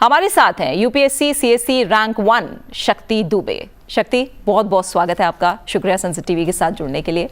हमारे साथ हैं यूपीएससी सीएससी रैंक 1 शक्ति दुबे। शक्ति, बहुत बहुत स्वागत है आपका, शुक्रिया सनसद टीवी के साथ जुड़ने के लिए।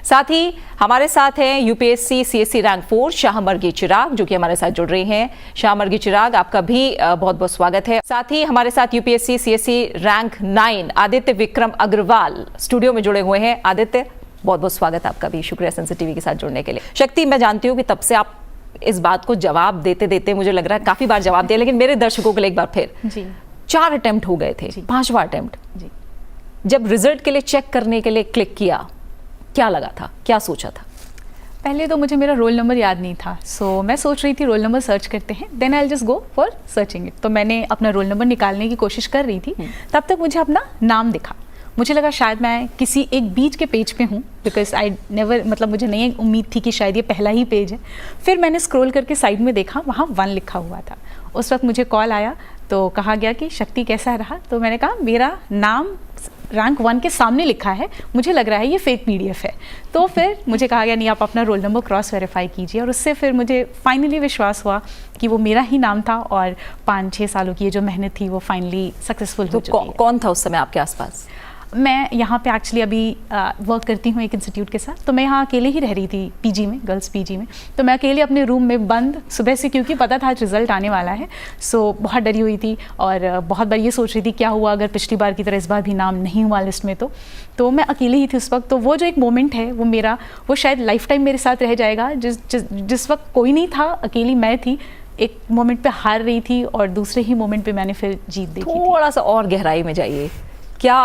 साथ ही हमारे साथ हैं यूपीएससी सीएससी रैंक 4 शाहमर्गी चिराग, जो कि हमारे साथ जुड़ रही हैं। शाहमर्गी चिराग, आपका भी बहुत बहुत स्वागत है। साथ ही हमारे साथ UPSC CSE rank 9 Aditya Vikram Agrawal studio में जुड़े हुए हैं। आदित्य, बहुत बहुत स्वागत आपका भी, शुक्रिया सनसद टीवी के साथ जुड़ने के लिए। शक्ति, मैं जानती हूँ कि तब से आप इस बात को जवाब देते देते मुझे लग रहा है काफी बार जवाब दिया, लेकिन मेरे दर्शकों के लिए एक बार फिर जी 4 अटेम्प्ट हो गए थे, 5वां अटेम्प्ट जी। जब रिजल्ट के लिए चेक करने के लिए क्लिक किया, क्या लगा था, क्या सोचा था? पहले तो मुझे मेरा रोल नंबर याद नहीं था, सो मैं सोच रही थी रोल नंबर सर्च करते हैं, then I will just go for searching it. तो मैंने अपना रोल नंबर निकालने की कोशिश कर रही थी, तब तक मुझे अपना नाम दिखा। मुझे लगा शायद मैं किसी एक बीच के पेज पे हूँ, बिकॉज आई नेवर, मतलब मुझे नहीं उम्मीद थी कि शायद ये पहला ही पेज है। फिर मैंने स्क्रॉल करके साइड में देखा, वहाँ 1 लिखा हुआ था। उस वक्त मुझे कॉल आया तो कहा गया कि शक्ति कैसा रहा, तो मैंने कहा मेरा नाम रैंक 1 के सामने लिखा है, मुझे लग रहा है ये फेक पीडीएफ है। तो फिर मुझे कहा गया नहीं, आप अपना रोल नंबर क्रॉस वेरीफाई कीजिए, और उससे फिर मुझे फाइनली विश्वास हुआ कि वो मेरा ही नाम था और 5-6 सालों की ये जो मेहनत थी वो फाइनली सक्सेसफुल हो चुकी है। कौन था उस समय आपके आसपास? मैं यहाँ पे एक्चुअली अभी वर्क करती हूँ एक इंस्टीट्यूट के साथ, तो मैं यहाँ अकेले ही रह रही थी पीजी में, गर्ल्स पीजी में। तो मैं अकेले अपने रूम में बंद सुबह से, क्योंकि पता था आज रिजल्ट आने वाला है, सो बहुत डरी हुई थी और बहुत बार ये सोच रही थी क्या हुआ अगर पिछली बार की तरह इस बार भी नाम नहीं हुआ लिस्ट में। तो मैं अकेले ही थी उस वक्त। तो वो जो एक मोमेंट है वो मेरा, वो शायद लाइफ टाइम मेरे साथ रह जाएगा। जिस वक्त कोई नहीं था, अकेली मैं थी, एक मोमेंट पे हार रही थी और दूसरे ही मोमेंट पे मैंने फिर जीत देखी थी। थोड़ा सा और गहराई में जाइए। क्या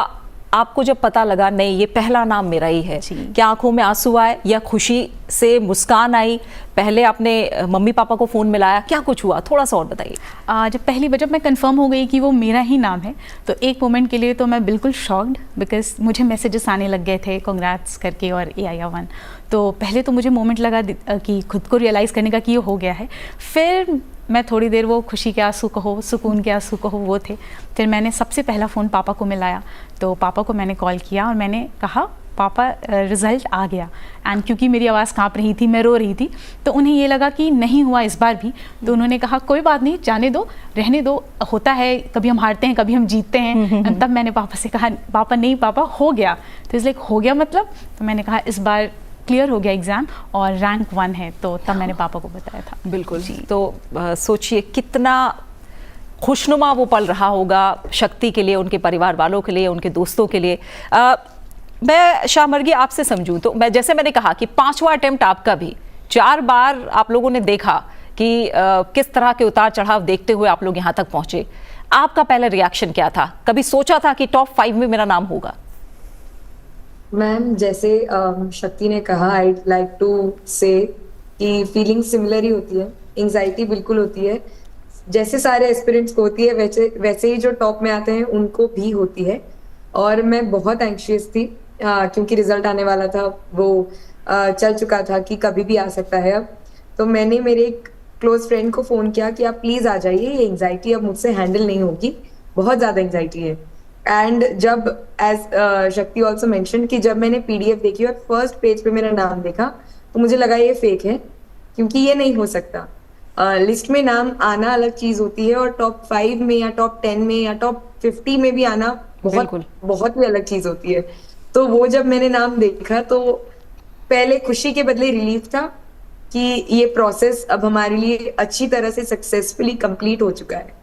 आपको जब पता लगा नहीं ये पहला नाम मेरा ही है, क्या आंखों में आंसू आए या खुशी से मुस्कान आई? पहले आपने मम्मी पापा को फ़ोन मिलाया, क्या कुछ हुआ, थोड़ा सा और बताइए। जब मैं कंफर्म हो गई कि वो मेरा ही नाम है, तो एक मोमेंट के लिए तो मैं बिल्कुल शॉक्ड, बिकॉज मुझे मैसेजेस आने लग गए थे कांग्रेट्स करके और AI1। तो पहले तो मुझे मोमेंट लगा कि खुद को रियलाइज़ करने का कि ये हो गया है। फिर मैं थोड़ी देर वो खुशी के आंसू कहो, सुकून के आंसू कहो, वो थे। फिर मैंने सबसे पहला फ़ोन पापा को मिलाया, तो पापा को मैंने कॉल किया और मैंने कहा पापा रिज़ल्ट आ गया। एंड क्योंकि मेरी आवाज़ काँप रही थी, मैं रो रही थी, तो उन्हें ये लगा कि नहीं हुआ इस बार भी। तो उन्होंने कहा कोई बात नहीं, जाने दो, रहने दो, होता है, कभी हम हारते हैं, कभी हम जीतते हैं। तब मैंने पापा से कहा पापा नहीं पापा हो गया। तो इसलिए हो गया मतलब, तो मैंने कहा इस बार क्लियर हो गया एग्ज़ाम और रैंक 1 है। तो तब मैंने पापा को बताया था। बिल्कुल जी। तो सोचिए कितना खुशनुमा वो पल रहा होगा शक्ति के लिए, उनके परिवार वालों के लिए, उनके दोस्तों के लिए। मैं शाहमर्गी आपसे समझूं तो जैसे मैंने कहा कि 5वां अटेम्प्ट आपका भी, 4 बार आप लोगों ने देखा कि किस तरह के उतार चढ़ाव देखते हुए आप लोग यहाँ तक पहुँचे। आपका पहला रिएक्शन क्या था? कभी सोचा था कि टॉप 5 में मेरा नाम होगा? मैम, जैसे शक्ति ने कहा, आई लाइक टू से कि फीलिंग सिमिलर ही होती है, एंजाइटी बिल्कुल होती है, जैसे सारे एस्पिरेंट्स को होती है वैसे ही जो टॉप में आते हैं उनको भी होती है। और मैं बहुत एंग्शियस थी क्योंकि रिजल्ट आने वाला था, वो चल चुका था कि कभी भी आ सकता है अब। तो मैंने मेरे एक क्लोज फ्रेंड को फ़ोन किया कि आप प्लीज़ आ जाइए, ये एंग्जाइटी अब मुझसे हैंडल नहीं होगी, बहुत ज़्यादा एंग्जाइटी है। एंड जब एज शक्ति ऑल्सो मेंशन कि जब मैंने PDF देखी और फर्स्ट पेज पे मेरा नाम देखा, तो मुझे लगा ये फेक है, क्योंकि ये नहीं हो सकता। लिस्ट में नाम आना अलग चीज होती है, और टॉप 5 में या टॉप 10 में या टॉप 50 में भी आना बहुत ही अलग चीज होती है। तो वो जब मैंने नाम देखा तो पहले खुशी के बदले रिलीफ था कि ये प्रोसेस अब हमारे लिए अच्छी तरह से सक्सेसफुली कंप्लीट हो चुका है।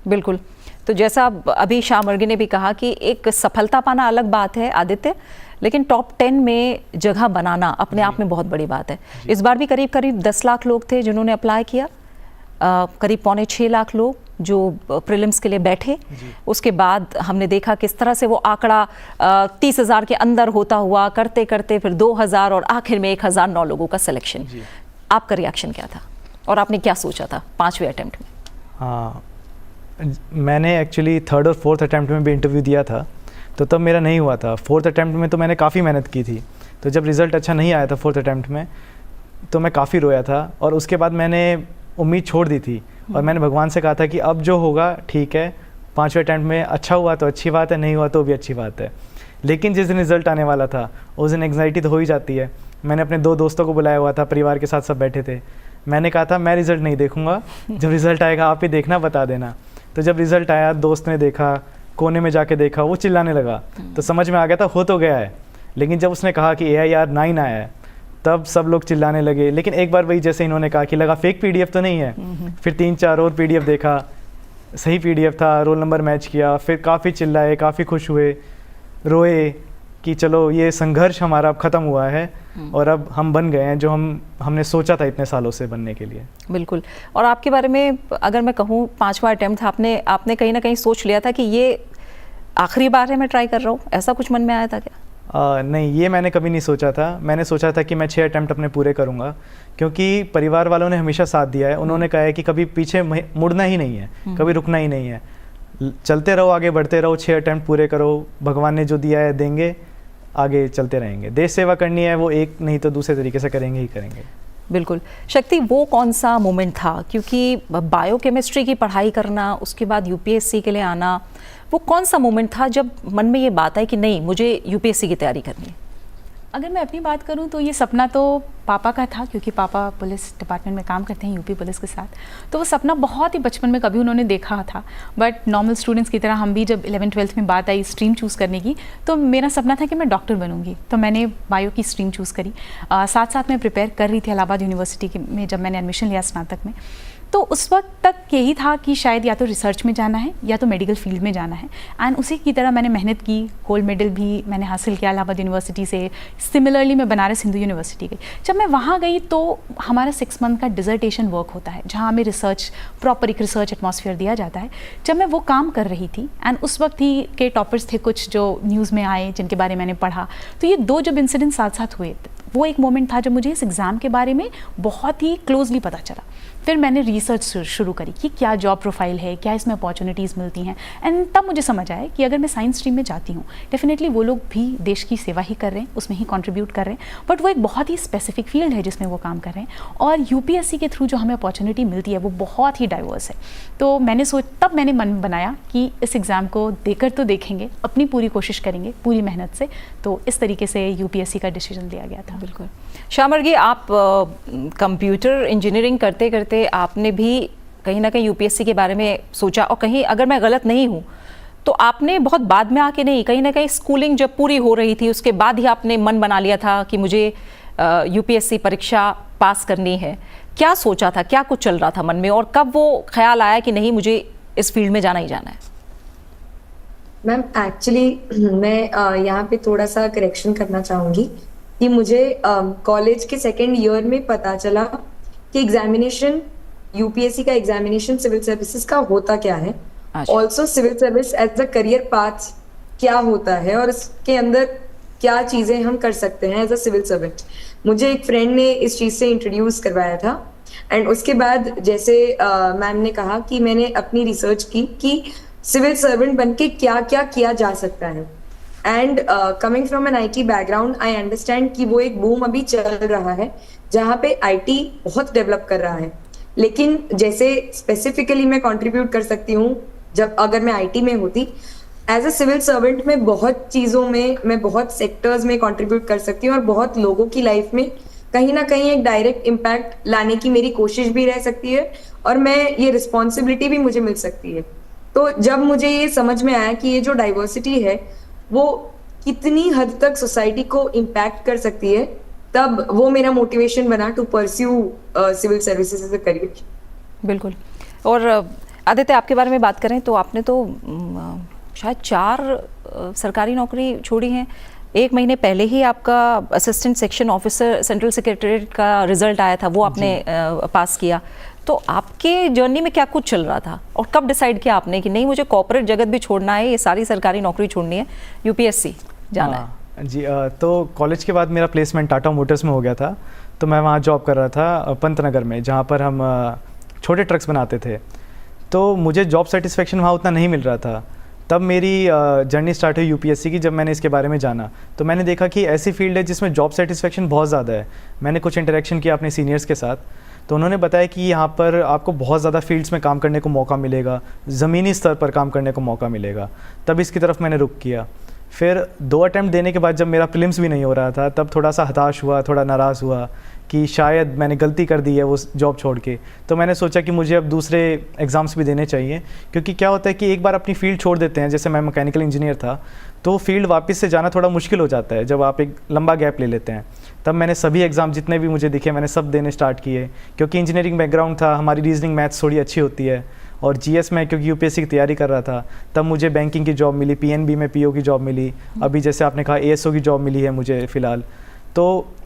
बिल्कुल। तो जैसा अभी शाहमर्गी ने भी कहा कि एक सफलता पाना अलग बात है आदित्य, लेकिन टॉप 10 में जगह बनाना अपने आप में बहुत बड़ी बात है। इस बार भी करीब 10 लाख लोग थे जिन्होंने अप्लाई किया, करीब 5.25 लाख लोग जो प्रीलिम्स के लिए बैठे। उसके बाद हमने देखा किस तरह से वो आंकड़ा 30,000 के अंदर होता हुआ, करते करते फिर 2,000 और आखिर में 1,009 लोगों का सिलेक्शन। आपका रिएक्शन क्या था और आपने क्या सोचा था 5वें अटेम्प्ट में? हाँ, मैंने एक्चुअली 3rd और 4th अटैम्प्ट में भी इंटरव्यू दिया था, तो तब मेरा नहीं हुआ था। 4th अटैम्प्ट में तो मैंने काफ़ी मेहनत की थी, तो जब रिज़ल्ट अच्छा नहीं आया था 4th अटैम्प्ट में, तो मैं काफ़ी रोया था और उसके बाद मैंने उम्मीद छोड़ दी थी और मैंने भगवान से कहा था कि अब जो होगा ठीक है, 5वें अटैम्प्ट में अच्छा हुआ तो अच्छी बात है, नहीं हुआ तो भी अच्छी बात है। लेकिन जिस दिन रिज़ल्ट आने वाला था उस दिन एंग्जाइटी तो हो ही जाती है। मैंने अपने 2 दोस्तों को बुलाया हुआ था, परिवार के साथ सब बैठे थे। मैंने कहा था मैं रिज़ल्ट नहीं देखूंगा, जब रिज़ल्ट आएगा आप ही देखना, बता देना। तो जब रिज़ल्ट आया, दोस्त ने देखा, कोने में जाके देखा, वो चिल्लाने लगा, तो समझ में आ गया था हो तो गया है। लेकिन जब उसने कहा कि AIR 9 आया है, तब सब लोग चिल्लाने लगे। लेकिन एक बार वही जैसे इन्होंने कहा कि लगा फेक PDF तो नहीं है, फिर 3-4 और PDF देखा, सही PDF था, रोल नंबर मैच किया, फिर काफ़ी चिल्लाए, काफ़ी खुश हुए, रोए कि चलो ये संघर्ष हमारा अब ख़त्म हुआ है और अब हम बन गए हैं जो हमने सोचा था इतने सालों से बनने के लिए। बिल्कुल। और आपके बारे में अगर मैं कहूँ 5वां अटेम्प्ट था, आपने कहीं ना कहीं सोच लिया था कि ये आखिरी बार है मैं ट्राई कर रहा हूँ, ऐसा कुछ मन में आया था क्या? नहीं, ये मैंने कभी नहीं सोचा था। मैंने सोचा था कि मैं 6 अटेम्प्ट अपने पूरे करूँगा, क्योंकि परिवार वालों ने हमेशा साथ दिया है। उन्होंने कहा है कि कभी पीछे मुड़ना ही नहीं है, कभी रुकना ही नहीं है, चलते रहो, आगे बढ़ते रहो, 6 अटेम्प्ट पूरे करो, भगवान ने जो दिया है देंगे, आगे चलते रहेंगे। देश सेवा करनी है, वो एक नहीं तो दूसरे तरीके से करेंगे ही करेंगे। बिल्कुल। शक्ति, वो कौन सा मोमेंट था, क्योंकि बायोकेमिस्ट्री की पढ़ाई करना, उसके बाद UPSC के लिए आना, वो कौन सा मोमेंट था जब मन में ये बात आई कि नहीं मुझे UPSC की तैयारी करनी है? अगर मैं अपनी बात करूं तो ये सपना तो पापा का था, क्योंकि पापा पुलिस डिपार्टमेंट में काम करते हैं, UP पुलिस के साथ। तो वो सपना बहुत ही बचपन में कभी उन्होंने देखा था, बट नॉर्मल स्टूडेंट्स की तरह हम भी जब 11th-12th में बात आई स्ट्रीम चूज़ करने की, तो मेरा सपना था कि मैं डॉक्टर बनूंगी। तो मैंने बायो की स्ट्रीम चूज़ करी। साथ साथ मैं प्रिपेयर कर रही थी इलाहाबाद यूनिवर्सिटी में जब मैंने एडमिशन लिया स्नातक में। तो उस वक्त तक यही था कि शायद या तो रिसर्च में जाना है या तो मेडिकल फील्ड में जाना है, एंड उसी की तरह मैंने मेहनत की। गोल्ड मेडल भी मैंने हासिल किया इलाहाबाद यूनिवर्सिटी से। सिमिलरली मैं बनारस हिंदू यूनिवर्सिटी गई। जब मैं वहाँ गई तो हमारा 6 मंथ का डिजर्टेशन वर्क होता है, जहाँ हमें रिसर्च, प्रॉपर एक रिसर्च एटमॉस्फेयर दिया जाता है। जब मैं वो काम कर रही थी, एंड उस वक्त ही के टॉपर्स थे कुछ जो न्यूज़ में आए, जिनके बारे में मैंने पढ़ा, तो ये 2 जब इंसिडेंट साथ साथ हुए, वो एक मोमेंट था जब मुझे इस एग्ज़ाम के बारे में बहुत ही क्लोजली पता चला। फिर मैंने रिसर्च शुरू करी कि क्या जॉब प्रोफाइल है, क्या इसमें अपॉर्चुनिटीज़ मिलती हैं, एंड तब मुझे समझ आया कि अगर मैं साइंस स्ट्रीम में जाती हूँ, डेफिनेटली वो लोग भी देश की सेवा ही कर रहे हैं, उसमें ही कंट्रीब्यूट कर रहे हैं, बट वो एक बहुत ही स्पेसिफिक फील्ड है जिसमें वो काम कर रहे हैं, और UPSC के थ्रू जो हमें अपॉर्चुनिटी मिलती है वो बहुत ही डाइवर्स है। तो तब मैंने मन बनाया कि इस एग्ज़ाम को देकर तो देखेंगे, अपनी पूरी कोशिश करेंगे, पूरी मेहनत से। तो इस तरीके से UPSC का डिसीजन लिया गया था। बिल्कुल। श्यामर्गी, आप कंप्यूटर इंजीनियरिंग करते करते आपने भी कहीं ना कहीं UPSC के बारे में सोचा, और कहीं अगर मैं गलत नहीं हूँ तो आपने बहुत बाद में आके नहीं, कहीं ना कहीं स्कूलिंग जब पूरी हो रही थी उसके बाद ही आपने मन बना लिया था कि मुझे UPSC परीक्षा पास करनी है। क्या सोचा था, क्या कुछ चल रहा था मन में, और कब वो ख्याल आया कि नहीं मुझे इस फील्ड में जाना ही जाना है? मैम एक्चुअली मैं यहाँ पे थोड़ा सा करेक्शन करना चाहूंगी कि मुझे कॉलेज के 2nd ईयर में पता चला कि एग्जामिनेशन, UPSC का एग्जामिनेशन सिविल सर्विसेज का होता क्या है, also civil service as a career path क्या होता है, और इसके अंदर क्या चीजें हम कर सकते हैं एज अ सिविल सर्वेंट। मुझे एक फ्रेंड ने इस चीज से इंट्रोड्यूस करवाया था, एंड उसके बाद जैसे मैम ने कहा कि मैंने अपनी रिसर्च की कि सिविल सर्वेंट बनके क्या क्या किया जा सकता है। And coming from an IT background, I understand कि वो एक बूम अभी चल रहा है जहाँ पे IT बहुत डेवलप कर रहा है। लेकिन जैसे स्पेसिफिकली मैं कंट्रीब्यूट कर सकती हूँ जब अगर मैं IT में होती, एज अ सिविल सर्वेंट में बहुत चीज़ों में, मैं बहुत सेक्टर्स में कंट्रीब्यूट कर सकती हूँ, और बहुत लोगों की लाइफ में कहीं ना कहीं एक डायरेक्ट इम्पैक्ट लाने की मेरी कोशिश भी रह सकती है, और मैं ये रिस्पॉन्सिबिलिटी भी मुझे मिल सकती है। तो जब मुझे ये समझ में आया कि ये जो डाइवर्सिटी है वो कितनी हद तक सोसाइटी को इम्पैक्ट कर सकती है, तब वो मेरा मोटिवेशन बना to pursue civil services as a career. बिल्कुल। और आदित्य, आपके बारे में बात करें तो आपने तो शायद 4 सरकारी नौकरी छोड़ी हैं। 1 महीने पहले ही आपका assistant section officer central secretariat का रिजल्ट आया था, वो आपने पास किया। तो आपके जर्नी में क्या कुछ चल रहा था, और कब डिसाइड किया आपने कि नहीं मुझे कॉर्पोरेट जगत भी छोड़ना है, ये सारी सरकारी नौकरी छोड़नी है, UPSC जाना है? जी, तो कॉलेज के बाद मेरा प्लेसमेंट टाटा मोटर्स में हो गया था। तो मैं वहाँ जॉब कर रहा था पंतनगर में, जहाँ पर हम छोटे ट्रक्स बनाते थे। तो मुझे जॉब सेटिस्फेक्शन वहाँ उतना नहीं मिल रहा था। तब मेरी जर्नी स्टार्ट हुई UPSC की। जब मैंने इसके बारे में जाना तो मैंने देखा कि ऐसी फील्ड है जिसमें जॉब सेटिस्फेक्शन बहुत ज़्यादा है। मैंने कुछ इंटरेक्शन किया अपने सीनियर्स के साथ, तो उन्होंने बताया कि यहाँ पर आपको बहुत ज़्यादा फील्ड्स में काम करने को मौका मिलेगा, ज़मीनी स्तर पर काम करने को मौका मिलेगा। तब इसकी तरफ मैंने रुख किया। फिर 2 अटैम्प्ट देने के बाद जब मेरा प्रीलिम्स भी नहीं हो रहा था, तब थोड़ा सा हताश हुआ, थोड़ा नाराज़ हुआ कि शायद मैंने गलती कर दी है वो जॉब छोड़ के। तो मैंने सोचा कि मुझे अब दूसरे एग्ज़ाम्स भी देने चाहिए, क्योंकि क्या होता है कि एक बार अपनी फ़ील्ड छोड़ देते हैं, जैसे मैं मैकेनिकल इंजीनियर था, तो फील्ड वापस से जाना थोड़ा मुश्किल हो जाता है जब आप एक लंबा गैप ले लेते हैं। तब मैंने सभी एग्ज़ाम जितने भी मुझे दिखे मैंने सब देने स्टार्ट किए, क्योंकि इंजीनियरिंग बैकग्राउंड था, हमारी रीजनिंग मैथ्स थोड़ी अच्छी होती है। और जीएस में क्योंकि यूपीएससी की तैयारी कर रहा था, तब मुझे बैंकिंग की जॉब मिली, पीएनबी में पीओ की जॉब मिली, अभी जैसे आपने कहा एएसओ की जॉब मिली है मुझे फ़िलहाल। तो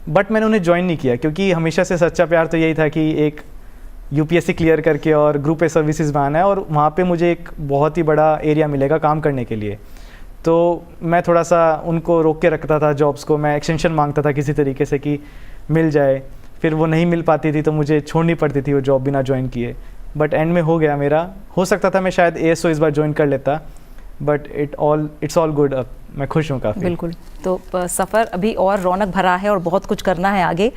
बट मैंने उन्हें ज्वाइन नहीं किया, क्योंकि हमेशा से सच्चा प्यार तो यही था कि एक यूपीएससी क्लियर करके और ग्रुप ए सर्विसेज में आना है, और वहाँ पे मुझे एक बहुत ही बड़ा एरिया मिलेगा काम करने के लिए। तो मैं थोड़ा सा उनको रोक के रखता था जॉब्स को, मैं एक्सटेंशन मांगता था किसी तरीके से कि मिल जाए, फिर वो नहीं मिल पाती थी तो मुझे छोड़नी पड़ती थी वो जॉब बिना ज्वाइन किए। बट एंड में हो गया मेरा, हो सकता था मैं शायद एएसओ इस बार ज्वाइन कर लेता, बट इट्स ऑल गुड। अब मैं खुश हूँ काफ़ी। बिल्कुल, तो सफ़र अभी और रौनक भरा है और बहुत कुछ करना है आगे।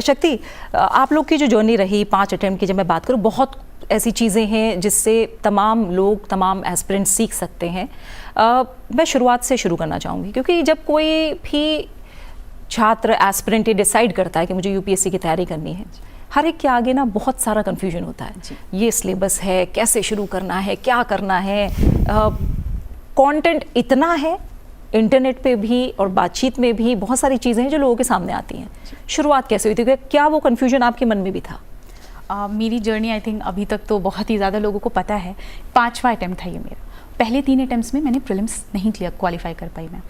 शक्ति, आप लोग की जो जर्नी रही 5 अटेम्प्ट की, जब मैं बात करूँ, बहुत ऐसी चीज़ें हैं जिससे तमाम लोग, तमाम एस्पिरेंट्स सीख सकते हैं। मैं शुरुआत से शुरू करना चाहूँगी, क्योंकि जब कोई भी छात्र एस्पिरेंट ये डिसाइड करता है कि मुझे यूपीएससी की तैयारी करनी है, हर एक के आगे ना बहुत सारा कन्फ्यूजन होता है। ये सिलेबस है, कैसे शुरू करना है, क्या करना है, कंटेंट इतना है इंटरनेट पे भी और बातचीत में भी, बहुत सारी चीज़ें हैं जो लोगों के सामने आती हैं। शुरुआत कैसे हुई थी, क्या वो कन्फ्यूजन आपके मन में भी था? मेरी जर्नी आई थिंक अभी तक तो बहुत ही ज़्यादा लोगों को पता है। 5वां अटैम्प्ट था ये मेरा। पहले 3 अटैम्प्ट्स में मैंने प्रीलिम्स नहीं क्वालिफाई कर पाई मैं।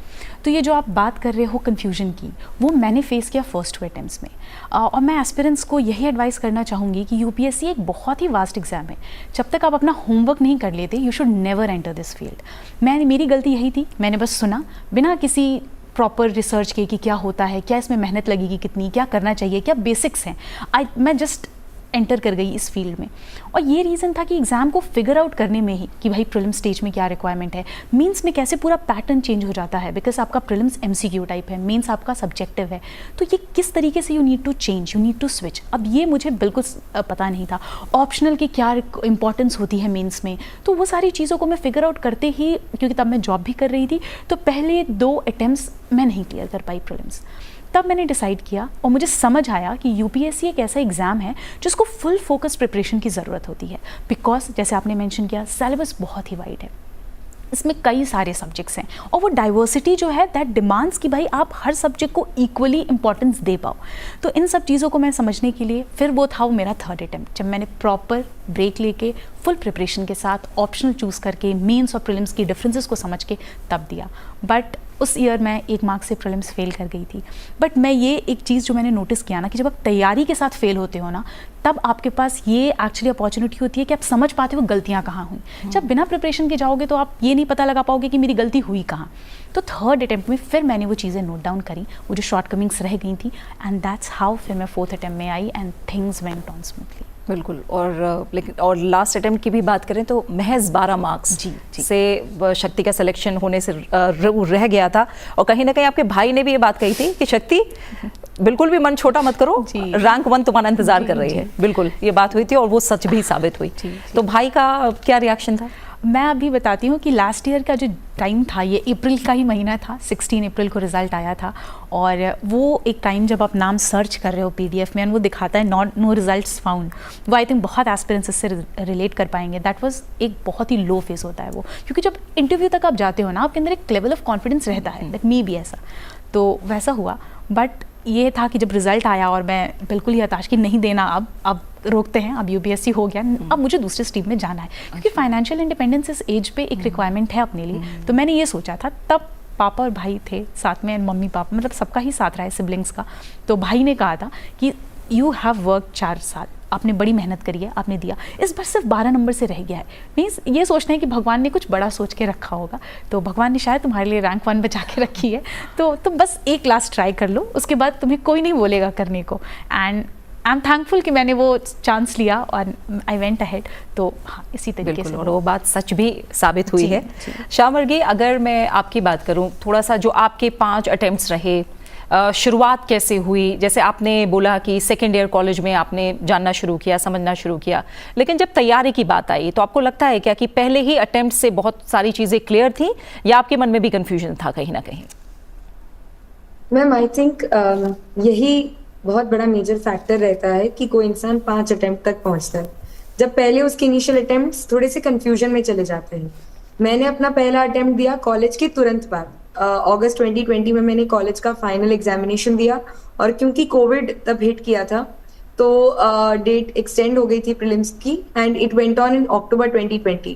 तो ये जो आप बात कर रहे हो कन्फ्यूजन की, वो मैंने फेस किया फर्स्ट 2 अटैम्प्ट्स में। और मैं एस्पिरेंट्स को यही एडवाइस करना चाहूँगी कि यूपीएससी एक बहुत ही वास्ट एग्जाम है। जब तक आप अपना होमवर्क नहीं कर लेते, you should never enter this field. मेरी गलती यही थी, मैंने बस सुना बिना किसी प्रॉपर रिसर्च के कि क्या होता है, क्या इसमें मेहनत लगेगी कितनी, क्या करना चाहिए, क्या बेसिक्स हैं। मैं जस्ट एंटर कर गई इस फील्ड में। और ये रीज़न था कि एग्ज़ाम को फिगर आउट करने में ही कि भाई प्रीलिम्स स्टेज में क्या रिक्वायरमेंट है, मेंस में कैसे पूरा पैटर्न चेंज हो जाता है, बिकॉज आपका प्रीलिम्स एमसीक्यू टाइप है, मेंस आपका सब्जेक्टिव है। तो ये किस तरीके से you need to change, you need to switch, अब ये मुझे बिल्कुल पता नहीं था। ऑप्शनल की क्या इंपॉर्टेंस होती है मेंस में, तो वो सारी चीज़ों को मैं फिगर आउट करते ही, क्योंकि तब मैं जॉब भी कर रही थी, तो पहले 2 अटैम्प्ट्स मैं नहीं क्लियर कर पाई प्रीलिम्स। तब मैंने डिसाइड किया और मुझे समझ आया कि यूपीएससी एक ऐसा एग्ज़ाम है जिसको फुल फोकस प्रिपरेशन की ज़रूरत होती है। बिकॉज जैसे आपने मेंशन किया, सिलेबस बहुत ही वाइड है, इसमें कई सारे सब्जेक्ट्स हैं, और वो डाइवर्सिटी जो है दैट डिमांड्स कि भाई आप हर सब्जेक्ट को इक्वली इंपॉर्टेंस दे पाओ। तो इन सब चीज़ों को मैं समझने के लिए फिर वो था वो मेरा 3rd अटैम्प्ट, जब मैंने प्रॉपर ब्रेक लेके फुल प्रिपरेशन के साथ ऑप्शनल चूज़ करके मेंस और प्रीलिम्स की डिफरेंसेस को समझ के तब दिया। बट उस ईयर मैं 1 मार्क्स से प्रीलिम्स फेल कर गई थी। बट मैं ये एक चीज़ जो मैंने नोटिस किया ना, कि जब आप तैयारी के साथ फेल होते हो ना, तब आपके पास ये एक्चुअली अपॉर्चुनिटी होती है कि आप समझ पाते हो गलतियाँ कहाँ हुई। जब बिना प्रिपरेशन के जाओगे तो आप ये नहीं पता लगा पाओगे कि मेरी गलती हुई कहाँ। तो 3rd अटैम्प्ट में फिर मैंने वो चीज़ें नोट डाउन करी, वो जो शॉर्टकमिंग्स रह गई थी, एंड दैट्स हाउ फिर मैं 4th अटैम्प्ट में आई and things went on smoothly. बिल्कुल। और लास्ट अटेम्प्ट की भी बात करें तो महज 12 मार्क्स जी। से शक्ति का सिलेक्शन होने से रह गया था। और कहीं ना कहीं आपके भाई ने भी ये बात कही थी कि शक्ति बिल्कुल भी मन छोटा मत करो, रैंक 1 तुम्हारा इंतजार कर रही है। बिल्कुल ये बात हुई थी और वो सच भी साबित हुई। तो भाई का क्या रिएक्शन था? मैं अभी बताती हूँ कि लास्ट ईयर का जो टाइम था, ये अप्रैल का ही महीना था, 16 अप्रैल को रिज़ल्ट आया था। और वो एक टाइम जब आप नाम सर्च कर रहे हो पीडीएफ में, वो दिखाता है नो रिजल्ट्स फाउंड, वो आई थिंक बहुत एस्पिरेंट्स इससे रिलेट कर पाएंगे। दैट वाज एक बहुत ही लो फेज होता है वो, क्योंकि जब इंटरव्यू तक आप जाते हो ना, आपके अंदर एक लेवल ऑफ कॉन्फिडेंस रहता है, दैट मे बी ऐसा। तो वैसा हुआ। बट ये था कि जब रिज़ल्ट आया और मैं बिल्कुल ही हताश कि नहीं देना, अब रोकते हैं, अब यूपीएससी हो गया, अब मुझे दूसरे स्ट्रीम में जाना है, क्योंकि फाइनेंशियल इंडिपेंडेंस इस एज पे एक रिक्वायरमेंट है अपने लिए। तो मैंने ये सोचा था। तब पापा और भाई थे साथ में, मम्मी पापा, मतलब सबका ही साथ रहा है सिबलिंग्स का। तो भाई ने कहा था कि यू हैव वर्क 4 साल, आपने बड़ी मेहनत करी है, आपने दिया, इस बार सिर्फ 12 नंबर से रह गया है। मीन्स ये सोचना है कि भगवान ने कुछ बड़ा सोच के रखा होगा, तो भगवान ने शायद तुम्हारे लिए रैंक 1 बचा के रखी है। तो तुम बस एक क्लास ट्राई कर लो, उसके बाद तुम्हें कोई नहीं बोलेगा करने को। एंड आई एम थैंकफुल कि मैंने वो चांस लिया और आई वेंट अहेड। तो हाँ, इसी तरीके से। और वो बात सच भी साबित हुई है। शाह मर्गी, अगर मैं आपकी बात करूं, थोड़ा सा जो आपके 5 अटेम्प्ट्स रहे, शुरुआत कैसे हुई? जैसे आपने बोला कि सेकेंड ईयर कॉलेज में आपने जानना शुरू किया, समझना शुरू किया, लेकिन जब तैयारी की बात आई तो आपको लगता है क्या कि पहले ही अटेम्प्ट से बहुत सारी चीज़ें क्लियर थी या आपके मन में भी कन्फ्यूजन था कहीं ना कहीं? मैम आई थिंक यही बहुत बड़ा मेजर फैक्टर रहता है कि कोई इंसान 5 अटेम्प्ट तक पहुंचता है, जब पहले उसके इनिशियल अटेम्प्ट्स थोड़े से कंफ्यूजन में चले जाते हैं। मैंने अपना पहला अटेम्प्ट दिया कॉलेज के तुरंत बाद, अगस्त 2020 में मैंने कॉलेज का फाइनल एग्जामिनेशन दिया, और क्योंकि कोविड तब हिट किया था तो डेट एक्सटेंड हो गई थी प्रीलिम्स की, and it went on in October 2020।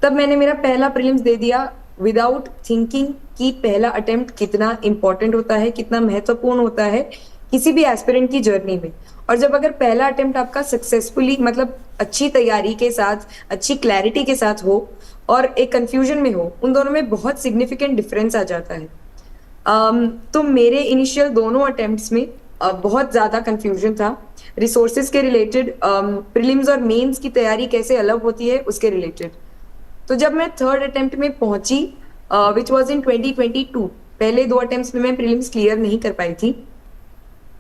तब मैंने मेरा पहला प्रीलिम्स दे दिया विदाउट थिंकिंग कि पहला अटेम्प्ट कितना इंपॉर्टेंट होता है, कितना महत्वपूर्ण होता है किसी भी एस्पिरेंट की जर्नी में। और जब अगर पहला अटेम्प्ट आपका सक्सेसफुली, मतलब अच्छी तैयारी के साथ, अच्छी क्लैरिटी के साथ हो और एक कंफ्यूजन में हो, उन दोनों में बहुत सिग्निफिकेंट डिफरेंस आ जाता है। तो मेरे इनिशियल दोनों अटेम्प्ट्स में बहुत ज़्यादा कंफ्यूजन था, रिसोर्सेज के रिलेटेड, प्रीलिम्स और मेंस की तैयारी कैसे अलग होती है उसके रिलेटेड। तो जब मैं थर्ड अटेम्प्ट में पहुंची विच वाज इन 2022, पहले 2 अटेम्प्ट्स में मैं प्रीलिम्स क्लियर नहीं कर पाई थी।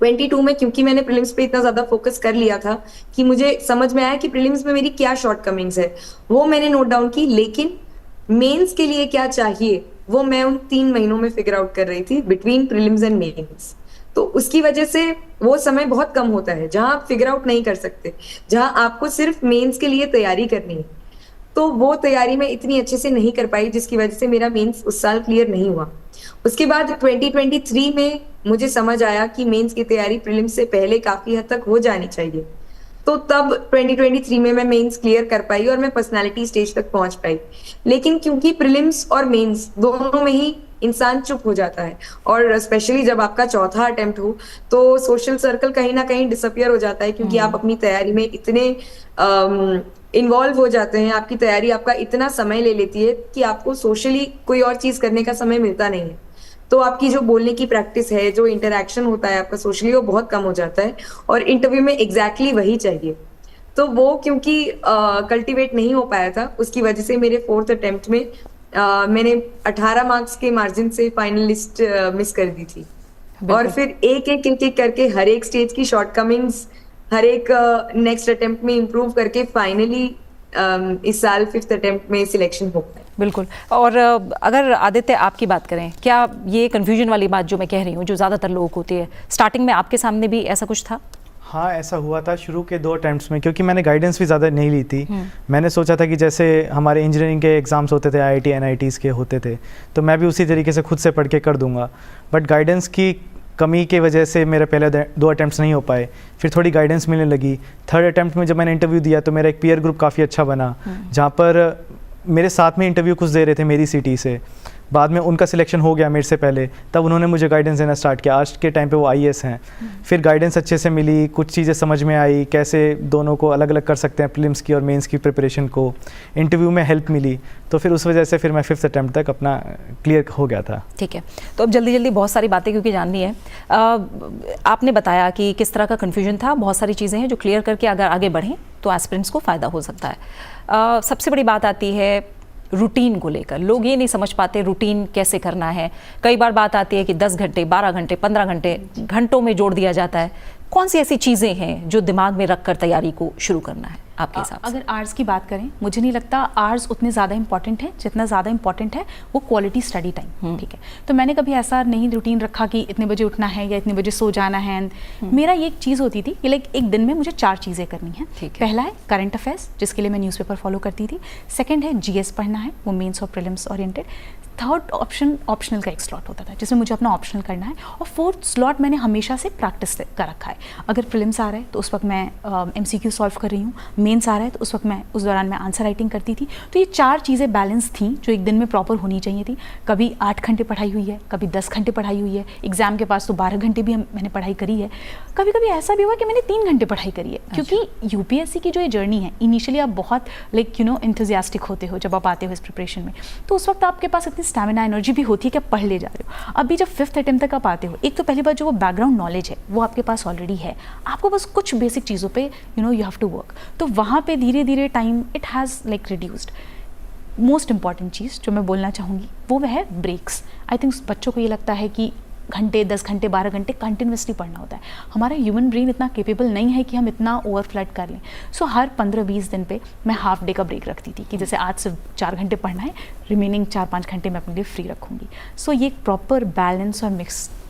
22 में क्योंकि मैंने प्रीलिम्स पे इतना ज्यादा फोकस कर लिया था कि मुझे समझ में आया कि प्रीलिम्स में मेरी क्या शॉर्टकमिंग्स है, वो मैंने नोट डाउन की, लेकिन मेंस के लिए क्या चाहिए वो मैं उन 3 महीनों में फिगर आउट कर रही थी बिटवीन प्रीलिम्स एंड मेंस। तो उसकी वजह से वो समय बहुत कम होता है जहां आप फिगर आउट नहीं कर सकते, जहां आपको सिर्फ मेंस के लिए तैयारी करनी है। तो वो तैयारी मैं इतनी अच्छे से नहीं कर पाई, जिसकी वजह से मेरा मेंस उस साल क्लियर नहीं हुआ। उसके बाद 2023 में मुझे समझ आया कि मेंस की तैयारी प्रीलिम्स से पहले काफी हद तक हो जानी चाहिए। तो तब 2023 में मैं मेंस क्लियर कर पाई और मैं पर्सनालिटी स्टेज तक पहुंच पाई। लेकिन क्योंकि प्रीलिम्स और मेंस दोनों में ही इंसान चुप हो जाता है, और स्पेशली जब आपका चौथा अटेम्प्ट हो तो सोशल सर्कल कहीं ना कहीं डिसअपियर हो जाता है, क्योंकि आप अपनी तैयारी में इतने इन्वॉल्व हो जाते हैं, आपकी तैयारी आपका इतना समय ले लेती है कि आपको सोशली कोई और चीज करने का समय मिलता नहीं है। तो आपकी जो बोलने की प्रैक्टिस है, जो इंटरेक्शन होता है आपका सोशली, वो बहुत कम हो जाता है, और इंटरव्यू में एग्जैक्टली वही चाहिए। तो वो क्योंकि कल्टीवेट नहीं हो पाया था, उसकी वजह से मेरे 4th अटेम्प्ट में मैंने 18 मार्क्स के मार्जिन से फाइनल लिस्ट मिस कर दी थी। और फिर एक करके हर एक स्टेज की शॉर्टकमिंग्स, हर एक नेक्स्ट अटेम्प्ट में इम्प्रूव करके फाइनली इस साल 5th अटेम्प्ट में सिलेक्शन हो पाया। बिल्कुल। और अगर आदित्य आपकी बात करें, क्या ये कन्फ्यूजन वाली बात जो मैं कह रही हूँ, जो ज़्यादातर लोगों को होती है, स्टार्टिंग में आपके सामने भी ऐसा कुछ था? हाँ, ऐसा हुआ था शुरू के 2 अटेम्प्ट्स में, क्योंकि मैंने गाइडेंस भी ज़्यादा नहीं ली थी। मैंने सोचा था कि जैसे हमारे इंजीनियरिंग के एग्ज़ाम्स होते थे, IIT NITs के होते थे, तो मैं भी उसी तरीके से खुद से पढ़ के कर दूंगा। बट गाइडेंस की कमी की वजह से मेरे पहले 2 अटेम्प्ट्स नहीं हो पाए, फिर थोड़ी गाइडेंस मिलने लगी। थर्ड अटेम्प्ट में जब मैंने इंटरव्यू दिया तो मेरा एक पीयर ग्रुप काफ़ी अच्छा बना, जहाँ पर मेरे साथ में इंटरव्यू कुछ दे रहे थे मेरी सिटी से। बाद में उनका सिलेक्शन हो गया मेरे से पहले, तब उन्होंने मुझे गाइडेंस देना स्टार्ट किया। आज के टाइम पे वो IAS हैं। फिर गाइडेंस अच्छे से मिली, कुछ चीज़ें समझ में आई, कैसे दोनों को अलग अलग कर सकते हैं, प्रीलिम्स की और मेंस की प्रिपरेशन को। इंटरव्यू में हेल्प मिली, तो फिर उस वजह से फिर मैं 5th अटेम्प्ट तक अपना क्लियर हो गया था। ठीक है, तो अब जल्दी जल्दी बहुत सारी बातें क्योंकि जाननी है। आपने बताया कि किस तरह का कन्फ्यूजन था, बहुत सारी चीज़ें हैं जो क्लियर करके अगर आगे बढ़ें तो एस्पिरेंट्स को फ़ायदा हो सकता है। सबसे बड़ी बात आती है रूटीन को लेकर। लोग ये नहीं समझ पाते रूटीन कैसे करना है। कई बार बात आती है कि 10 घंटे, 12 घंटे, 15 घंटे, घंटों में जोड़ दिया जाता है। कौन सी ऐसी चीज़ें हैं जो दिमाग में रख कर तैयारी को शुरू करना है आपके हिसाब से? अगर आर्ट्स की बात करें, मुझे नहीं लगता आर्ट्स उतने ज़्यादा इंपॉर्टेंट है जितना ज़्यादा इंपॉर्टेंट है वो क्वालिटी स्टडी टाइम। ठीक है, तो मैंने कभी ऐसा नहीं रूटीन रखा कि इतने बजे उठना है या इतने बजे सो जाना है। मेरा ये एक चीज़ होती थी कि लाइक एक दिन में मुझे 4 चीज़ें करनी है। पहला है करंट अफेयर्स, जिसके लिए मैं न्यूज़पेपर फॉलो करती थी। सेकेंड है GS पढ़ना है, वो मेंस और prelims oriented. Third option optional का एक स्लॉट होता था जिसमें मुझे अपना ऑप्शनल करना है। और 4th स्लॉट मैंने हमेशा से प्रैक्टिस कर रखा है। अगर प्रीलिम्स आ रहा है तो उस वक्त मैं MCQ सॉल्व कर रही हूँ, मेंस आ रहा है तो उस वक्त मैं उस दौरान मैं आंसर राइटिंग करती थी। तो ये 4 चीज़ें बैलेंस थी जो एक दिन में प्रॉपर होनी चाहिए थी। कभी 8 घंटे पढ़ाई हुई है, कभी 10 घंटे पढ़ाई हुई है, एग्जाम के पास तो 12 घंटे भी मैंने पढ़ाई करी है। कभी कभी ऐसा भी हुआ कि मैंने 3 घंटे पढ़ाई करी है। क्योंकि UPSC की जो ये जर्नी है, इनिशियली आप बहुत एंथुजियास्टिक होते हो जब आप आते हो इस प्रिपरेशन में, तो उस वक्त आपके पास इतनी स्टैमिना, एनर्जी भी होती है कि आप पढ़ ले जा रहे हो। अभी जब 5th अटेम्प्ट तक आप आते हो, एक तो पहली बात जो वो बैकग्राउंड नॉलेज है वो आपके पास ऑलरेडी है, आपको बस कुछ बेसिक चीज़ों पे यू हैव टू वर्क। तो वहाँ पे धीरे धीरे time it has reduced. Most important चीज़ जो मैं बोलना चाहूँगी वो है ब्रेक्स। आई थिंक बच्चों को ये लगता है कि घंटे 10 घंटे 12 घंटे कंटिन्यूसली पढ़ना होता है। हमारा ह्यूमन ब्रेन इतना केपेबल नहीं है कि हम इतना ओवरफ्लड कर लें। सो हर 15-20 दिन पे मैं हाफ डे का ब्रेक रखती थी कि जैसे आज सिर्फ 4 घंटे पढ़ना है, रिमेनिंग 4-5 घंटे मैं अपने लिए फ्री रखूँगी। सो ये एक प्रॉपर बैलेंस और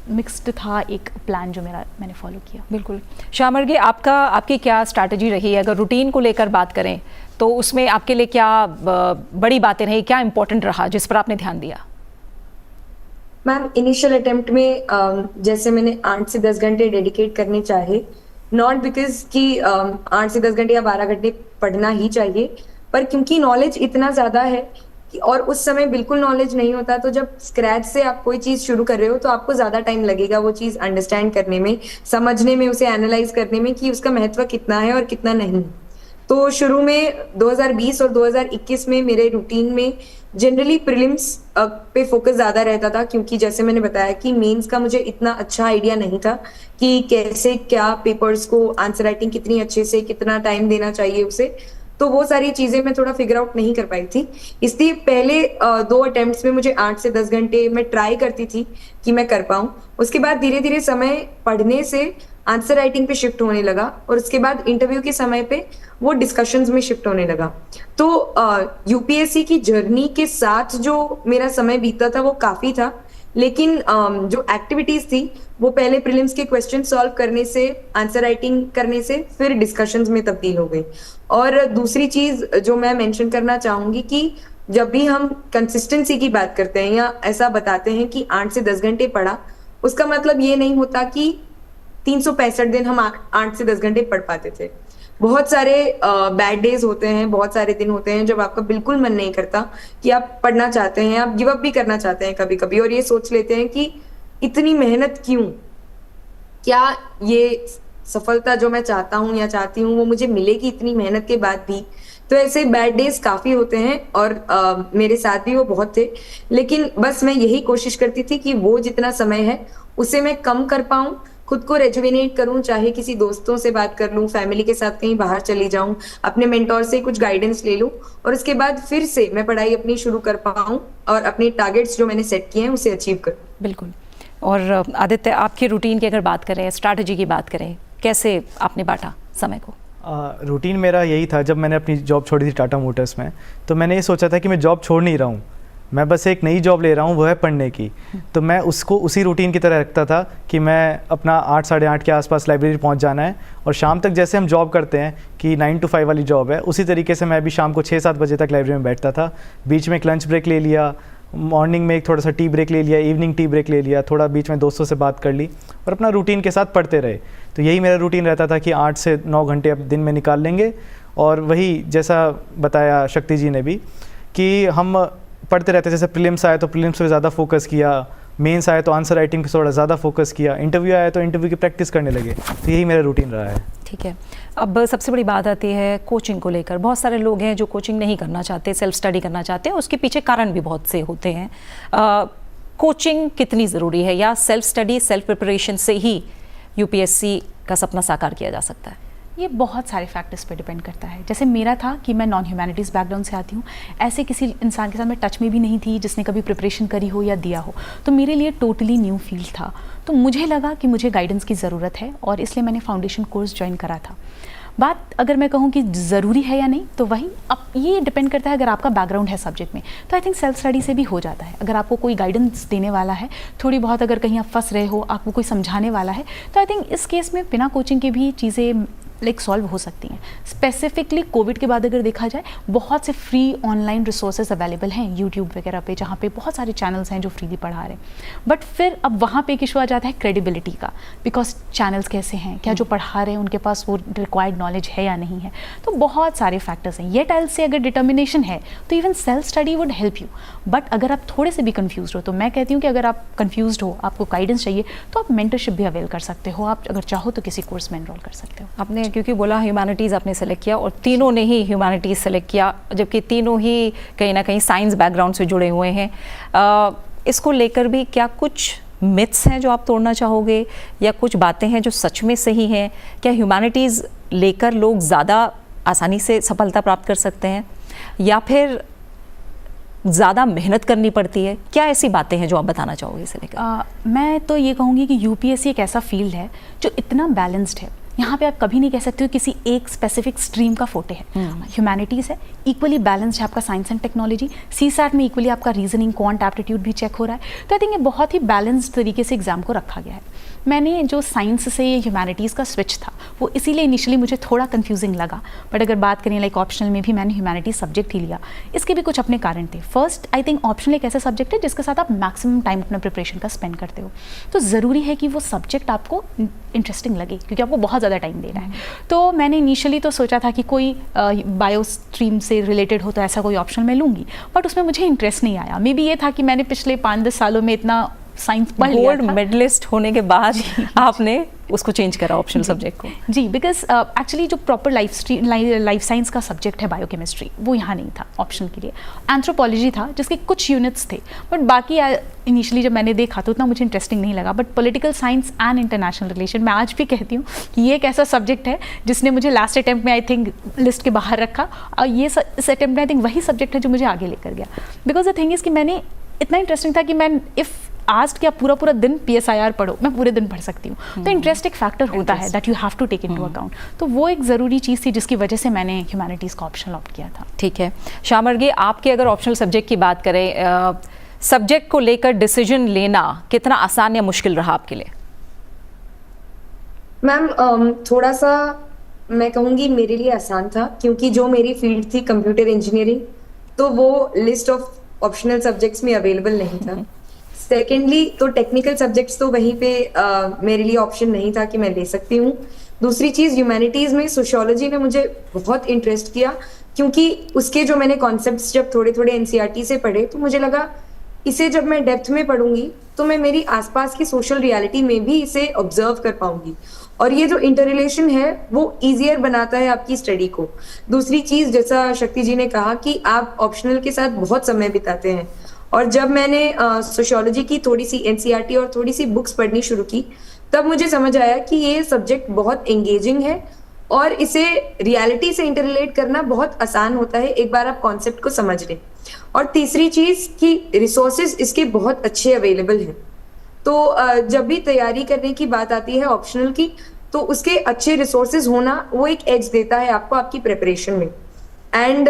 मिक्स्ड था एक प्लान जो मैंने फॉलो किया। बिल्कुल। श्यामर्गी, आपकी क्या स्ट्रैटेजी रही है? अगर रूटीन को लेकर बात करें तो उसमें आपके लिए क्या बड़ी बातें रही, क्या इंपॉर्टेंट रहा जिस पर आपने ध्यान दिया? मैम, इनिशियल अटेम्प्ट में जैसे मैंने 8 से 10 घंटे डेडिकेट करने चाहे, नॉट बिकॉज कि 8 से 10 घंटे या 12 घंटे पढ़ना ही चाहिए, पर क्योंकि नॉलेज इतना ज़्यादा है और उस समय बिल्कुल नॉलेज नहीं होता, तो जब स्क्रैच से आप कोई चीज़ शुरू कर रहे हो तो आपको ज़्यादा टाइम लगेगा वो चीज़ अंडरस्टैंड करने में, समझने में, उसे एनालाइज करने में कि उसका महत्व कितना है और कितना नहीं। तो शुरू में 2020 और 2021 में मेरे रूटीन में जनरली प्रीलिम्स पे फोकस ज़्यादा रहता था, क्योंकि जैसे मैंने बताया कि मेंस का मुझे इतना अच्छा आइडिया नहीं था कि कैसे क्या पेपर्स को आंसर राइटिंग कितनी अच्छे से, कितना टाइम देना चाहिए उसे, तो वो सारी चीज़ें मैं थोड़ा फिगर आउट नहीं कर पाई थी। इसलिए पहले 2 अटेम्प्ट्स में मुझे 8 से 10 घंटे मैं ट्राई करती थी कि मैं कर पाऊँ। उसके बाद धीरे धीरे समय पढ़ने से आंसर राइटिंग पे शिफ्ट होने लगा और उसके बाद इंटरव्यू के समय पे वो डिस्कशंस में शिफ्ट होने लगा। तो यूपीएससी की जर्नी के साथ जो मेरा समय बीता था वो काफ़ी था, लेकिन जो एक्टिविटीज थी वो पहले प्रीलिम्स के क्वेश्चन सॉल्व करने से, आंसर राइटिंग करने से फिर डिस्कशंस में तब्दील हो गई। और दूसरी चीज जो मैं मेंशन करना चाहूंगी कि जब भी हम कंसिस्टेंसी की बात करते हैं या ऐसा बताते हैं कि 8 से 10 घंटे पढ़ा, उसका मतलब ये नहीं होता कि 365 दिन हम 8 से 10 घंटे पढ़ पाते थे। बहुत सारे बैड डेज होते हैं, बहुत सारे दिन होते हैं जब आपका बिल्कुल मन नहीं करता, कि आप पढ़ना चाहते हैं, आप गिव अप भी करना चाहते हैं कभी कभी, और ये सोच लेते हैं कि इतनी मेहनत क्यों, क्या ये सफलता जो मैं चाहता हूँ या चाहती हूँ वो मुझे मिलेगी इतनी मेहनत के बाद भी। तो ऐसे बैड डेज काफी होते हैं और मेरे साथ भी वो बहुत थे, लेकिन बस मैं यही कोशिश करती थी कि वो जितना समय है उसे मैं कम कर पाऊँ, खुद को रेजुविनेट करूं, चाहे किसी दोस्तों से बात कर लूं, फैमिली के साथ कहीं बाहर चली जाऊं, अपने मेंटोर से कुछ गाइडेंस ले लूं और उसके बाद फिर से मैं पढ़ाई अपनी शुरू कर पाऊं और अपने टारगेट्स जो मैंने सेट किए हैं उसे अचीव करूं। बिल्कुल। और आदित्य, आपकी रूटीन की अगर बात करें, स्ट्रैटेजी की बात करें, कैसे आपने बांटा समय को? रूटीन मेरा यही था, जब मैंने अपनी जॉब छोड़ी थी टाटा मोटर्स में, तो मैंने ये सोचा था कि मैं जॉब छोड़ नहीं रहा हूँ, मैं बस एक नई जॉब ले रहा हूँ, वो है पढ़ने की। तो मैं उसको उसी रूटीन की तरह रखता था कि मैं अपना 8 साढ़े 8 के आसपास लाइब्रेरी पहुँच जाना है और शाम तक जैसे हम जॉब करते हैं कि 9 to 5 वाली जॉब है, उसी तरीके से मैं भी शाम को 6-7 बजे तक लाइब्रेरी में बैठता था। बीच में एक लंच ब्रेक ले लिया, मॉर्निंग में एक थोड़ा सा टी ब्रेक ले लिया, इवनिंग टी ब्रेक ले लिया, थोड़ा बीच में दोस्तों से बात कर ली और अपना रूटीन के साथ पढ़ते रहे। तो यही मेरा रूटीन रहता था कि 8 से 9 घंटे अब दिन में निकाल लेंगे। और वही जैसा बताया शक्ति जी ने भी कि हम पढ़ते रहते, जैसे प्रीलिम्स आए तो प्रीलिम्स पे ज़्यादा फोकस किया, मेंस आए तो आंसर राइटिंग पे थोड़ा ज़्यादा फोकस किया, इंटरव्यू आया तो इंटरव्यू की प्रैक्टिस करने लगे। तो यही मेरा रूटीन रहा है। ठीक है। अब सबसे बड़ी बात आती है कोचिंग को लेकर। बहुत सारे लोग हैं जो कोचिंग नहीं करना चाहते, सेल्फ स्टडी करना चाहते हैं, उसके पीछे कारण भी बहुत से होते हैं। कोचिंग कितनी ज़रूरी है, या सेल्फ स्टडी, सेल्फ प्रिपरेशन से ही यूपीएससी का सपना साकार किया जा सकता है? ये बहुत सारे फैक्टर्स पे डिपेंड करता है। जैसे मेरा था कि मैं नॉन ह्यूमैनिटीज़ बैकग्राउंड से आती हूँ, ऐसे किसी इंसान के साथ मैं टच में भी नहीं थी जिसने कभी प्रिपरेशन करी हो या दिया हो, तो मेरे लिए टोटली न्यू फील्ड था। तो मुझे लगा कि मुझे गाइडेंस की ज़रूरत है और इसलिए मैंने फाउंडेशन कोर्स ज्वाइन करा था। बात अगर मैं कहूँ कि ज़रूरी है या नहीं, तो वही अब ये डिपेंड करता है। अगर आपका बैकग्राउंड है सब्जेक्ट में तो आई थिंक सेल्फ स्टडी से भी हो जाता है। अगर आपको कोई गाइडेंस देने वाला है, थोड़ी बहुत अगर कहीं आप फंस रहे हो, आपको कोई समझाने वाला है, तो आई थिंक इस केस में बिना कोचिंग के भी चीज़ें सॉल्व हो सकती हैं। स्पेसिफिकली कोविड के बाद अगर देखा जाए, बहुत से फ्री ऑनलाइन रिसोर्सेज अवेलेबल हैं यूट्यूब वगैरह पे, जहाँ पे बहुत सारे चैनल्स हैं जो फ्रीली पढ़ा रहे हैं। बट फिर अब वहाँ पे एक इशू आ जाता है क्रेडिबिलिटी का, बिकॉज चैनल्स कैसे हैं, क्या जो पढ़ा रहे हैं उनके पास वो रिक्वायर्ड नॉलेज है या नहीं है। तो बहुत सारे फैक्टर्स हैं। येट आई से अगर डिटर्मिनेशन है तो even self study would help you. But अगर आप थोड़े से भी कन्फ्यूज हो, तो मैं कहती हूँ कि अगर आप कन्फ्यूज हो, आपको गाइडेंस चाहिए, तो आप मेंटरशिप भी अवेल कर सकते हो। आप अगर चाहो तो किसी कोर्स में एनरोल कर सकते हो। आपने क्योंकि बोला ह्यूमैनिटीज़ आपने सेलेक्ट किया, और तीनों ने ही ह्यूमैनिटीज़ सेलेक्ट किया, जबकि तीनों ही कहीं ना कहीं साइंस बैकग्राउंड से जुड़े हुए हैं। इसको लेकर भी क्या कुछ मिथ्स हैं जो आप तोड़ना चाहोगे, या कुछ बातें हैं जो सच में सही हैं? क्या ह्यूमैनिटीज़ लेकर लोग ज़्यादा आसानी से सफलता प्राप्त कर सकते हैं, या फिर ज़्यादा मेहनत करनी पड़ती है? क्या ऐसी बातें हैं जो आप बताना चाहोगे इसे लेकर? मैं तो ये कहूँगी कि यूपीएससी एक ऐसा फील्ड है जो इतना बैलेंस्ड है। यहाँ पे आप कभी नहीं कह सकते हो किसी एक स्पेसिफिक स्ट्रीम का फोटे है। ह्यूमैनिटीज़ है, इक्वली बैलेंस्ड है आपका साइंस एंड टेक्नोलॉजी। सीसैट में इक्वली आपका रीजनिंग, क्वांट एप्टीट्यूड भी चेक हो रहा है। तो आई थिंक ये बहुत ही बैलेंस्ड तरीके से एग्जाम को रखा गया है। मैंने जो साइंस से ह्यूमैनिटीज़ का स्विच था वो इसीलिए इनिशियली मुझे थोड़ा कंफ्यूजिंग लगा, बट अगर बात करें लाइक ऑप्शनल में भी मैंने ह्यूमैनिटीज़ सब्जेक्ट ही लिया। इसके भी कुछ अपने कारण थे। फर्स्ट, आई थिंक ऑप्शनल एक ऐसा सब्जेक्ट है जिसके साथ आप मैक्सिमम टाइम अपना प्रिपरेशन का स्पेंड करते हो, तो ज़रूरी है कि वो सब्जेक्ट आपको इंटरेस्टिंग लगे क्योंकि आपको बहुत ज़्यादा टाइम देना है। तो मैंने इनिशियली तो सोचा था कि कोई बायो स्ट्रीम से रिलेटेड हो तो ऐसा कोई ऑप्शन मैं लूँगी, बट उसमें मुझे इंटरेस्ट नहीं आया। मे बी ये था कि मैंने पिछले 5-10 सालों में इतना साइंस पढ़ लिया गोल्ड मेडलिस्ट होने के बाद आपने उसको चेंज करा ऑप्शनल सब्जेक्ट को। जी, बिकॉज एक्चुअली जो प्रॉपर लाइफ साइंस का सब्जेक्ट है बायोकेमिस्ट्री वो यहाँ नहीं था ऑप्शनल के लिए। एंथ्रोपोलॉजी था जिसके कुछ यूनिट्स थे, बट बाकी इनिशियली जब मैंने देखा तो उतना मुझे इंटरेस्टिंग नहीं लगा। But political science and international relation मैं आज भी कहती हूँ कि ये एक ऐसा सब्जेक्ट है जिसने मुझे लास्ट अटैम्प्ट में आई थिंक लिस्ट के बाहर रखा, और ये इस अटैम्प्ट में आई थिंक वही सब्जेक्ट है जो मुझे आगे लेकर गया। बिकॉज द थिंग इज़ कि मैंने इतना इंटरेस्टिंग था कि मैं इफ़ आज क्या पूरा दिन PSIR पढ़ो, मैं पूरे दिन पढ़ सकती हूँ। तो इंटरेस्ट एक फैक्टर होता है that you have to take into account. तो वो एक ज़रूरी चीज़ थी जिसकी वजह से मैंने ह्यूमैनिटीज़ का ऑप्शन ऑप्ट किया था। ठीक है श्यामर्गी, आपके अगर ऑप्शनल सब्जेक्ट की बात करें, सब्जेक्ट को लेकर डिसीजन लेना कितना आसान या मुश्किल रहा आपके लिए? मैम थोड़ा सा मैं कहूँगी मेरे लिए आसान था, क्योंकि जो मेरी फील्ड थी कंप्यूटर इंजीनियरिंग, तो वो लिस्ट ऑफ ऑप्शनल सब्जेक्ट्स में अवेलेबल नहीं था। सेकेंडली तो टेक्निकल सब्जेक्ट्स तो वहीं पे मेरे लिए ऑप्शन नहीं था कि मैं ले सकती हूँ। दूसरी चीज़, ह्यूमैनिटीज़ में सोशियोलॉजी ने मुझे बहुत इंटरेस्ट किया, क्योंकि उसके जो मैंने कॉन्सेप्ट्स जब थोड़े थोड़े NCERT से पढ़े तो मुझे लगा इसे जब मैं डेप्थ में पढ़ूंगी तो मैं मेरी आसपास की सोशल रियलिटी में भी इसे ऑब्जर्व कर पाऊंगी, और ये जो इंटररिलेशन है वो ईजियर बनाता है आपकी स्टडी को। दूसरी चीज़, जैसा शक्ति जी ने कहा कि आप ऑप्शनल के साथ बहुत समय बिताते हैं, और जब मैंने सोशियोलॉजी की थोड़ी सी NCERT और थोड़ी सी बुक्स पढ़नी शुरू की, तब मुझे समझ आया कि ये सब्जेक्ट बहुत एंगेजिंग है और इसे रियलिटी से इंटररिलेट करना बहुत आसान होता है एक बार आप कॉन्सेप्ट को समझ लें। और तीसरी चीज़ कि रिसोर्सेज इसके बहुत अच्छे अवेलेबल हैं। तो जब भी तैयारी करने की बात आती है ऑप्शनल की, तो उसके अच्छे रिसोर्सेज होना वो एक एज देता है आपको आपकी प्रिपरेशन में। एंड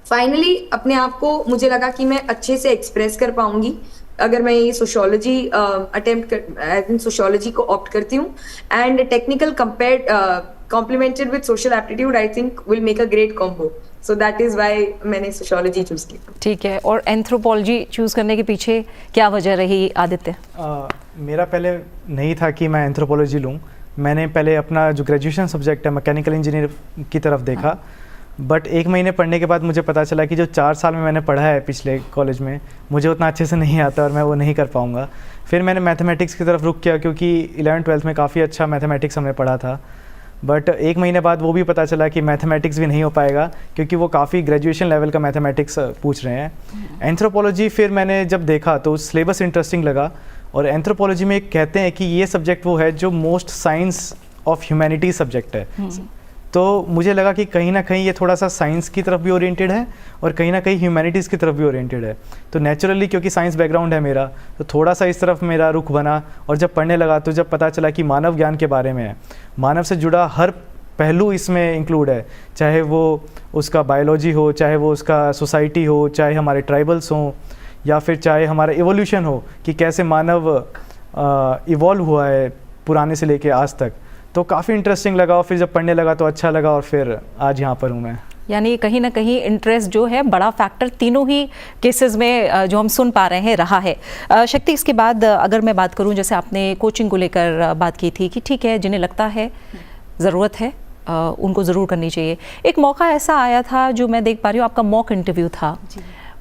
फाइनली अपने आप को मुझे लगा कि मैं अच्छे से एक्सप्रेस कर पाऊंगी अगर मैं ये सोशियोलॉजी सोशियोलॉजी को ऑप्ट करती हूँ। And technical complimented with social aptitude I think will make a great combo, so that is why मैंने सोशियोलॉजी चूज की। ठीक है, और एंथ्रोपोलॉजी चूज करने के पीछे क्या वजह रही आदित्य? मेरा पहले नहीं था कि मैं एंथ्रोपोलॉजी लूँ। मैंने पहले अपना जो ग्रेजुएशन सब्जेक्ट है मैकेनिकल इंजीनियर की तरफ देखा, बट 1 महीने पढ़ने के बाद मुझे पता चला कि जो 4 साल में मैंने पढ़ा है पिछले कॉलेज में, मुझे उतना अच्छे से नहीं आता और मैं वो नहीं कर पाऊँगा। फिर मैंने मैथमेटिक्स की तरफ रुख किया, क्योंकि 11th-12th में काफ़ी अच्छा मैथमेटिक्स हमने पढ़ा था, बट 1 महीने बाद वो भी पता चला कि मैथमेटिक्स भी नहीं हो पाएगा, क्योंकि वो काफ़ी ग्रेजुएशन लेवल का मैथमेटिक्स पूछ रहे हैं। एंथ्रोपोलॉजी फिर मैंने जब देखा तो सिलेबस इंटरेस्टिंग लगा, और एंथ्रोपोलॉजी में कहते हैं कि ये सब्जेक्ट वो है जो most science of humanities subject है। तो मुझे लगा कि कहीं ना कहीं ये थोड़ा सा साइंस की तरफ भी ओरिएंटेड है और कहीं ना कहीं ह्यूमैनिटीज़ की तरफ भी ओरिएंटेड है। तो नेचुरली क्योंकि साइंस बैकग्राउंड है मेरा, तो थोड़ा सा इस तरफ मेरा रुख बना। और जब पढ़ने लगा तो जब पता चला कि मानव ज्ञान के बारे में है, मानव से जुड़ा हर पहलू इसमें इंक्लूड है, चाहे वो उसका बायोलॉजी हो, चाहे वो उसका सोसाइटी हो, चाहे हमारे ट्राइबल्स हों, या फिर चाहे हमारा इवोल्यूशन हो कि कैसे मानव इवॉल्व हुआ है पुराने से लेके आज तक। तो काफ़ी इंटरेस्टिंग लगा, और फिर जब पढ़ने लगा तो अच्छा लगा, और फिर आज यहाँ पर हूँ मैं। यानी कहीं ना कहीं इंटरेस्ट जो है बड़ा फैक्टर तीनों ही केसेस में जो हम सुन पा रहे हैं रहा है। शक्ति, इसके बाद अगर मैं बात करूं, जैसे आपने कोचिंग को लेकर बात की थी कि ठीक है जिन्हें लगता है ज़रूरत है उनको ज़रूर करनी चाहिए। एक मौका ऐसा आया था जो मैं देख पा रही हूँ, आपका मॉक इंटरव्यू था,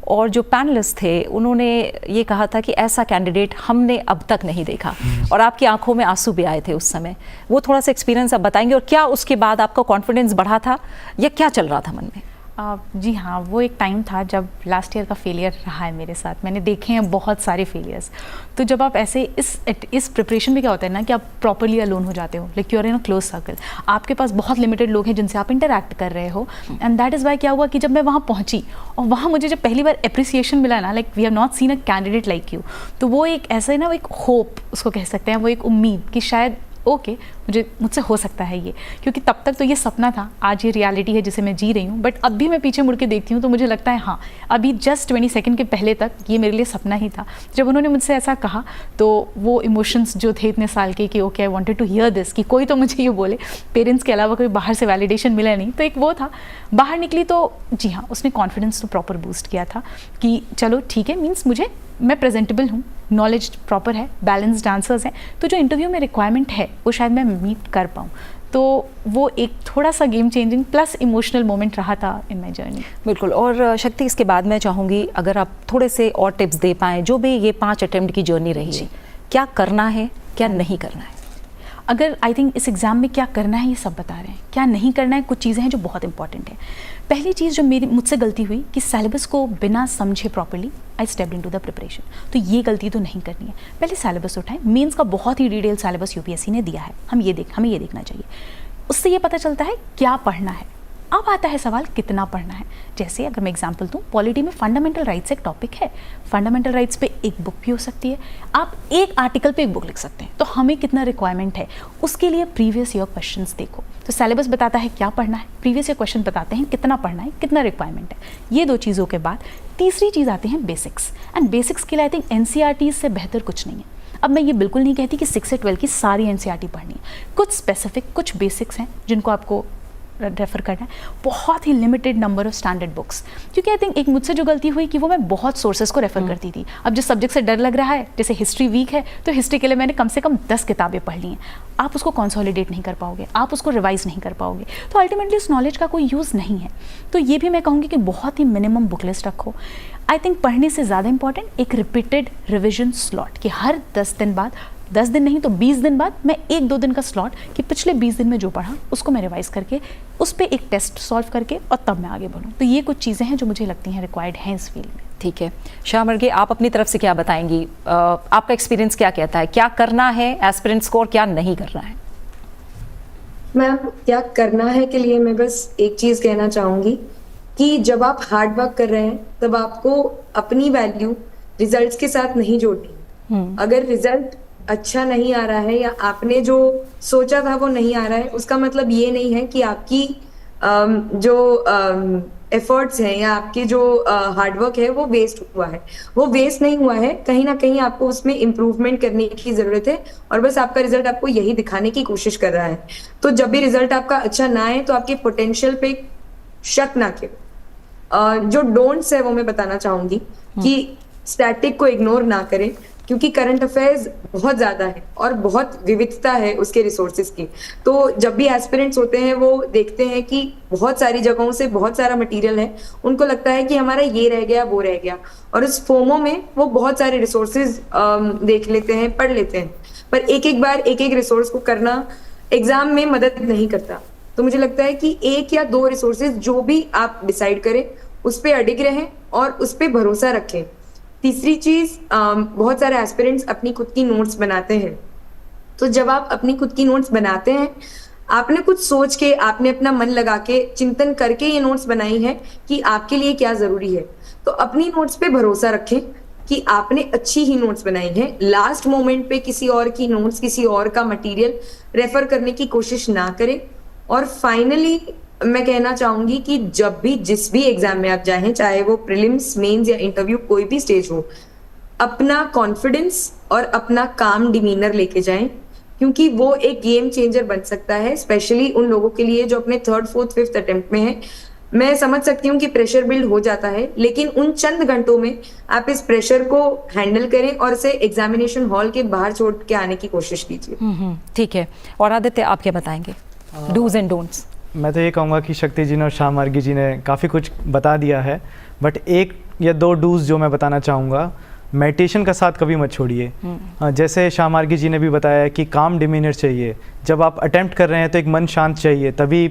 और जो पैनलिस्ट थे उन्होंने ये कहा था कि ऐसा कैंडिडेट हमने अब तक नहीं देखा, और आपकी आंखों में आंसू भी आए थे उस समय। वो थोड़ा सा एक्सपीरियंस आप बताएंगे, और क्या उसके बाद आपका कॉन्फिडेंस बढ़ा था या क्या चल रहा था मन में? जी हाँ, वो एक टाइम था जब लास्ट ईयर का फेलियर रहा है मेरे साथ। मैंने देखे हैं बहुत सारे फेलियर्स। तो जब आप ऐसे इस प्रिपरेशन में क्या होता है ना कि आप प्रॉपरली अलोन हो जाते हो, like you are in a close circle, आपके पास बहुत लिमिटेड लोग हैं जिनसे आप इंटरैक्ट कर रहे हो। एंड दैट इज़ वाई क्या हुआ कि जब मैं वहाँ पहुँची और वहाँ मुझे जब पहली बार अप्रिसिएशन मिला ना, like we have not seen a candidate like you, तो वो एक ऐसा ना, वो एक होप उसको कह सकते हैं, वो एक उम्मीद कि शायद ओके मुझसे हो सकता है ये, क्योंकि तब तक तो ये सपना था, आज ये रियलिटी है जिसे मैं जी रही हूँ। बट अब भी मैं पीछे मुड़ के देखती हूँ तो मुझे लगता है हाँ, अभी जस्ट 20 सेकंड के पहले तक ये मेरे लिए सपना ही था। जब उन्होंने मुझसे ऐसा कहा तो वो इमोशंस जो थे इतने साल के कि okay I wanted to hear this, कि कोई तो मुझे ये बोले, पेरेंट्स के अलावा कोई बाहर से वैलिडेशन मिला नहीं, तो एक वो था। बाहर निकली तो जी हाँ, उसने कॉन्फिडेंस तो प्रॉपर बूस्ट किया था कि चलो ठीक है, मीन्स मैं प्रेजेंटेबल हूँ, नॉलेज प्रॉपर है, बैलेंस्ड आंसर्स हैं, तो जो इंटरव्यू में रिक्वायरमेंट है वो शायद मैं मीट कर पाऊँ। तो वो एक थोड़ा सा game changing plus emotional moment रहा था इन माई जर्नी। बिल्कुल। और शक्ति, इसके बाद मैं चाहूँगी अगर आप थोड़े से और टिप्स दे पाएँ, जो भी ये 5 अटेम्प्ट की जर्नी रही है, क्या करना है, क्या नहीं करना है? अगर आई थिंक इस एग्ज़ाम में क्या करना है ये सब बता रहे हैं, क्या नहीं करना है कुछ चीज़ें हैं जो बहुत इंपॉर्टेंट है। पहली चीज़ जो मुझसे गलती हुई कि सिलेबस को बिना समझे properly I stepped into the preparation, तो ये गलती तो नहीं करनी है। पहले सिलेबस उठाएं, मेंस का बहुत ही डिटेल सिलेबस यूपीएससी ने दिया है, हमें ये देखना चाहिए। उससे ये पता चलता है क्या पढ़ना है। अब आता है सवाल कितना पढ़ना है। जैसे अगर मैं एग्जांपल दूं, पॉलिटी में फंडामेंटल राइट्स एक टॉपिक है, फंडामेंटल राइट्स पे एक बुक भी हो सकती है, आप एक आर्टिकल पे एक बुक लिख सकते हैं। तो हमें कितना रिक्वायरमेंट है उसके लिए प्रीवियस ईयर क्वेश्चंस देखो। तो सिलेबस बताता है क्या पढ़ना है, प्रीवियस ईयर क्वेश्चन बताते हैं कितना पढ़ना है, कितना रिक्वायरमेंट है। ये 2 चीज़ों के बाद तीसरी चीज़ आती है बेसिक्स, एंड बेसिक्स के लिए आई थिंक एनसीईआरटी से बेहतर कुछ नहीं है। अब मैं ये बिल्कुल नहीं कहती कि 6 से 12 की सारी एनसीईआरटी पढ़नी है, कुछ स्पेसिफिक कुछ बेसिक्स हैं जिनको आपको रेफर करना है, बहुत ही limited number of standard books. क्योंकि आई थिंक एक मुझसे जो गलती हुई कि वो मैं बहुत सोर्सेज को रेफर करती थी। अब जिस सब्जेक्ट से डर लग रहा है, जैसे हिस्ट्री वीक है तो हिस्ट्री के लिए मैंने कम से कम 10 किताबें पढ़ ली हैं। आप उसको कंसोलिडेट नहीं कर पाओगे, आप उसको रिवाइज नहीं कर पाओगे, तो अल्टीमेटली उस नॉलेज का कोई यूज़ नहीं है। तो ये भी मैं कहूँगी कि बहुत ही मिनिमम बुक लिस्ट रखो। आई थिंक पढ़ने से ज़्यादा इंपॉर्टेंट एक रिपीटेड रिविजन स्लॉट, कि हर 10 दिन बाद, 10 दिन नहीं तो 20 दिन बाद मैं 1-2 दिन का स्लॉट, कि पिछले 20 दिन में जो पढ़ा उसको मैं रिवाइज करके उस पर एक टेस्ट सॉल्व करके और तब मैं आगे बढ़ूँ। तो ये कुछ चीज़ें हैं जो मुझे लगती हैं रिक्वायर्ड हैं इस फील्ड में। ठीक है शाह मर्गे, आप अपनी तरफ से क्या बताएंगी? आपका एक्सपीरियंस क्या कहता है, क्या करना है एस्पिरेंट्स को और क्या नहीं करना है? मैम, क्या करना है के लिए मैं बस एक चीज कहना चाहूंगी कि जब आप हार्ड वर्क कर रहे हैं तब आपको अपनी वैल्यू रिजल्ट्स के साथ नहीं जोड़नी। अगर रिजल्ट अच्छा नहीं आ रहा है या आपने जो सोचा था वो नहीं आ रहा है, उसका मतलब ये नहीं है कि आपकी जो एफर्ट्स हैं या आपकी जो हार्डवर्क है वो वेस्ट हुआ है। वो वेस्ट नहीं हुआ है, कहीं ना कहीं आपको उसमें इम्प्रूवमेंट करने की जरूरत है, और बस आपका रिजल्ट आपको यही दिखाने की कोशिश कर रहा है। तो जब भी रिजल्ट आपका अच्छा ना आए तो आपके पोटेंशियल पे शक ना करें। जो डोंट्स है वो मैं बताना चाहूंगी कि स्टैटिक को इग्नोर ना करें, क्योंकि करंट अफेयर्स बहुत ज्यादा है और बहुत विविधता है उसके रिसोर्सेज की। तो जब भी एस्पिरेंट्स होते हैं वो देखते हैं कि बहुत सारी जगहों से बहुत सारा मटेरियल है, उनको लगता है कि हमारा ये रह गया वो रह गया, और उस फोमो में वो बहुत सारे रिसोर्सेज देख लेते हैं, पढ़ लेते हैं, पर एक एक बार एक एक रिसोर्स को करना एग्जाम में मदद नहीं करता। तो मुझे लगता है कि 1 या 2 रिसोर्सेज जो भी आप डिसाइड करें उस पर अडिग रहें और उस पर भरोसा रखें। तीसरी चीज, बहुत सारे एस्पिरेंट्स अपनी खुद की नोट्स बनाते हैं। तो जब आप अपनी खुद की नोट्स बनाते हैं, आपने कुछ सोच के, आपने अपना मन लगा के, चिंतन करके ये नोट्स बनाई है कि आपके लिए क्या जरूरी है। तो अपनी नोट्स पे भरोसा रखें कि आपने अच्छी ही नोट्स बनाई है। लास्ट मोमेंट पे किसी और की नोट्स, किसी और का मटेरियल रेफर करने की कोशिश ना करें। और फाइनली मैं कहना चाहूंगी कि जब भी जिस भी एग्जाम में आप जाएं, चाहे वो प्रीलिम्स, मेंस या इंटरव्यू, कोई भी स्टेज हो, अपना कॉन्फिडेंस और अपना काम डिमीनर लेके जाएं, क्योंकि वो एक गेम चेंजर बन सकता है, स्पेशली उन लोगों के लिए जो अपने 3rd, 4th, 5th अटेम्प्ट में है। मैं समझ सकती हूँ कि प्रेशर बिल्ड हो जाता है, लेकिन उन चंद घंटों में आप इस प्रेशर को हैंडल करें और इसे एग्जामिनेशन हॉल के बाहर छोड़ के आने की कोशिश कीजिए। ठीक है। और आदित्य, आप क्या बताएंगे, डूज एंड डोंट्स? मैं तो ये कहूँगा कि शक्ति जी ने और शाह मार्गी जी ने काफ़ी कुछ बता दिया है, बट 1 या 2 डूज जो मैं बताना चाहूँगा, मेडिटेशन का साथ कभी मत छोड़िए। जैसे शाह मार्गी जी ने भी बताया कि काम डिमीनर चाहिए। जब आप अटेम्प्ट कर रहे हैं तो एक मन शांत चाहिए, तभी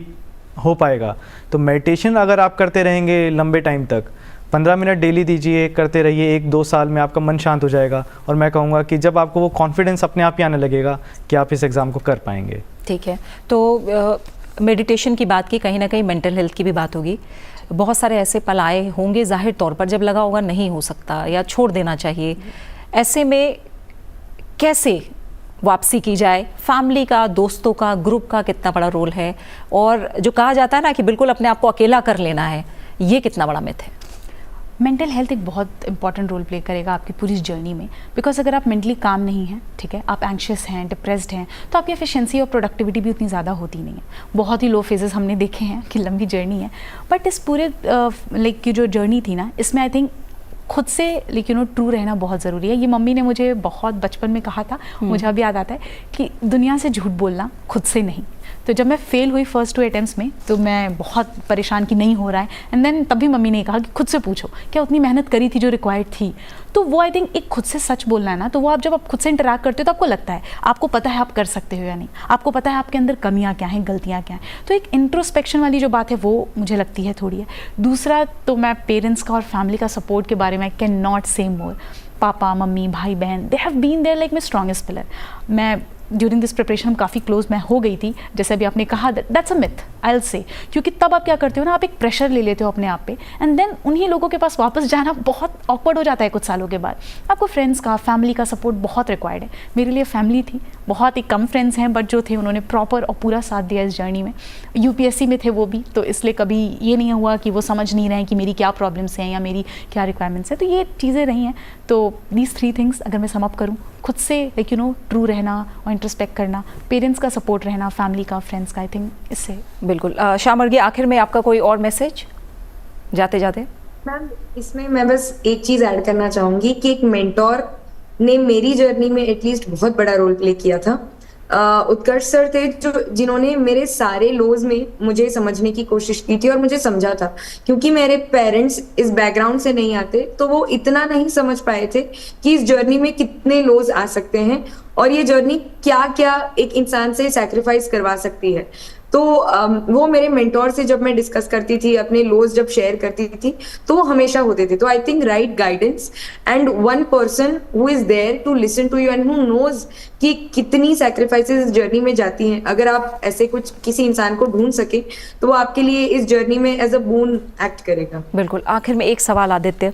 हो पाएगा। तो मेडिटेशन अगर आप करते रहेंगे लंबे टाइम तक, 15 मिनट डेली दीजिए, करते रहिए, 1-2 साल में आपका मन शांत हो जाएगा। और मैं कहूँगा कि जब आपको वो कॉन्फिडेंस अपने आप ही आने लगेगा कि आप इस एग्ज़ाम को कर पाएंगे। ठीक है, तो मेडिटेशन की बात की, कहीं ना कहीं मेंटल हेल्थ की भी बात होगी। बहुत सारे ऐसे पल आए होंगे ज़ाहिर तौर पर जब लगा होगा नहीं हो सकता या छोड़ देना चाहिए, ऐसे में कैसे वापसी की जाए? फैमिली का, दोस्तों का, ग्रुप का कितना बड़ा रोल है? और जो कहा जाता है ना कि बिल्कुल अपने आप को अकेला कर लेना है, ये कितना बड़ा मिथ है? मेंटल हेल्थ एक बहुत इंपॉर्टेंट रोल प्ले करेगा आपकी पूरी जर्नी में, बिकॉज अगर आप मेंटली काम नहीं हैं, ठीक है, आप एंशियस हैं, डिप्रेस्ड हैं, तो आपकी एफिशिएंसी और प्रोडक्टिविटी भी उतनी ज़्यादा होती नहीं है। बहुत ही लो फेजेस हमने देखे हैं कि लंबी जर्नी है, बट इस पूरे लाइक की जो जर्नी थी ना, इसमें आई थिंक खुद से लेकिन ट्रू रहना बहुत ज़रूरी है। ये मम्मी ने मुझे बहुत बचपन में कहा था, मुझे अभी याद आता है कि दुनिया से झूठ बोलना, खुद से नहीं। तो जब मैं फेल हुई फर्स्ट 2 अटेम्प्ट्स में, तो मैं बहुत परेशान कि नहीं हो रहा है, एंड देन तभी मम्मी ने कहा कि खुद से पूछो क्या उतनी मेहनत करी थी जो रिक्वायर्ड थी। तो वो आई थिंक एक खुद से सच बोलना है ना, तो वो आप जब आप खुद से इंटरैक्ट करते हो तो आपको लगता है, आपको पता है आप कर सकते हो या नहीं, आपको पता है आपके अंदर कमियां क्या हैं, गलतियां क्या हैं। तो एक इंट्रोस्पेक्शन वाली जो बात है वो मुझे लगती है थोड़ी है। दूसरा तो मैं पेरेंट्स का और फैमिली का सपोर्ट के बारे में कैन नॉट से मोर। पापा, मम्मी, भाई, बहन, they have been there like my strongest pillar. मैं ड्यूरिंग दिस प्रिपरेशन हम काफ़ी क्लोज मैं हो गई थी, जैसे अभी आपने कहा, that's a myth I will say, क्योंकि तब आप क्या करते हो ना, आप एक प्रेशर ले लेते हो अपने आप पे, एंड देन उन्हीं लोगों के पास वापस जाना बहुत ऑकवर्ड हो जाता है कुछ सालों के बाद। आपको फ्रेंड्स का, फैमिली का सपोर्ट बहुत रिक्वायर्ड है। मेरे लिए फैमिली थी, बहुत ही कम फ्रेंड्स हैं, बट जो थे उन्होंने प्रॉपर और पूरा साथ दिया इस जर्नी में। UPSC में थे वो भी, तो इसलिए कभी ये नहीं हुआ कि वो समझ नहीं रहे हैं कि मेरी क्या प्रॉब्लम्स हैं या मेरी क्या रिक्वायरमेंट्स हैं। तो ये चीज़ें रही हैं। तो दीज 3 थिंग्स अगर मैं सम अप करूँ, खुद से लाइक ट्रू रहना और इंट्रोस्पेक्ट करना, पेरेंट्स का सपोर्ट रहना, फैमिली का, फ्रेंड्स का, आई थिंक इससे। बिल्कुल। शामर्गी, आखिर में आपका कोई और मैसेज जाते जाते? मैम, इसमें मैं बस एक चीज ऐड करना चाहूंगी कि एक मेंटोर ने मेरी जर्नी में एटलीस्ट बहुत बड़ा रोल प्ले किया था। उत्कर्ष सर थे जिन्होंने मेरे सारे लोज में मुझे समझने की कोशिश की थी और मुझे समझा था, क्योंकि मेरे पेरेंट्स इस बैकग्राउंड से नहीं आते, तो वो इतना नहीं समझ पाए थे कि इस जर्नी में कितने लोज आ सकते हैं और ये जर्नी क्या क्या एक इंसान से सैक्रिफाइस करवा सकती है। तो वो मेरे मेंटोर से जब मैं डिस्कस करती थी, अपने लोज जब शेयर करती थी, तो वो हमेशा होते थे। तो I think right guidance and one person who is there to listen to you and who knows कि कितनी सैक्रिफाइसेस इस जर्नी में जाती हैं, अगर आप ऐसे कुछ किसी इंसान को ढूंढ सके तो वो आपके लिए इस जर्नी में एज अ बून एक्ट करेगा। बिल्कुल। आखिर में एक सवाल आदित्य,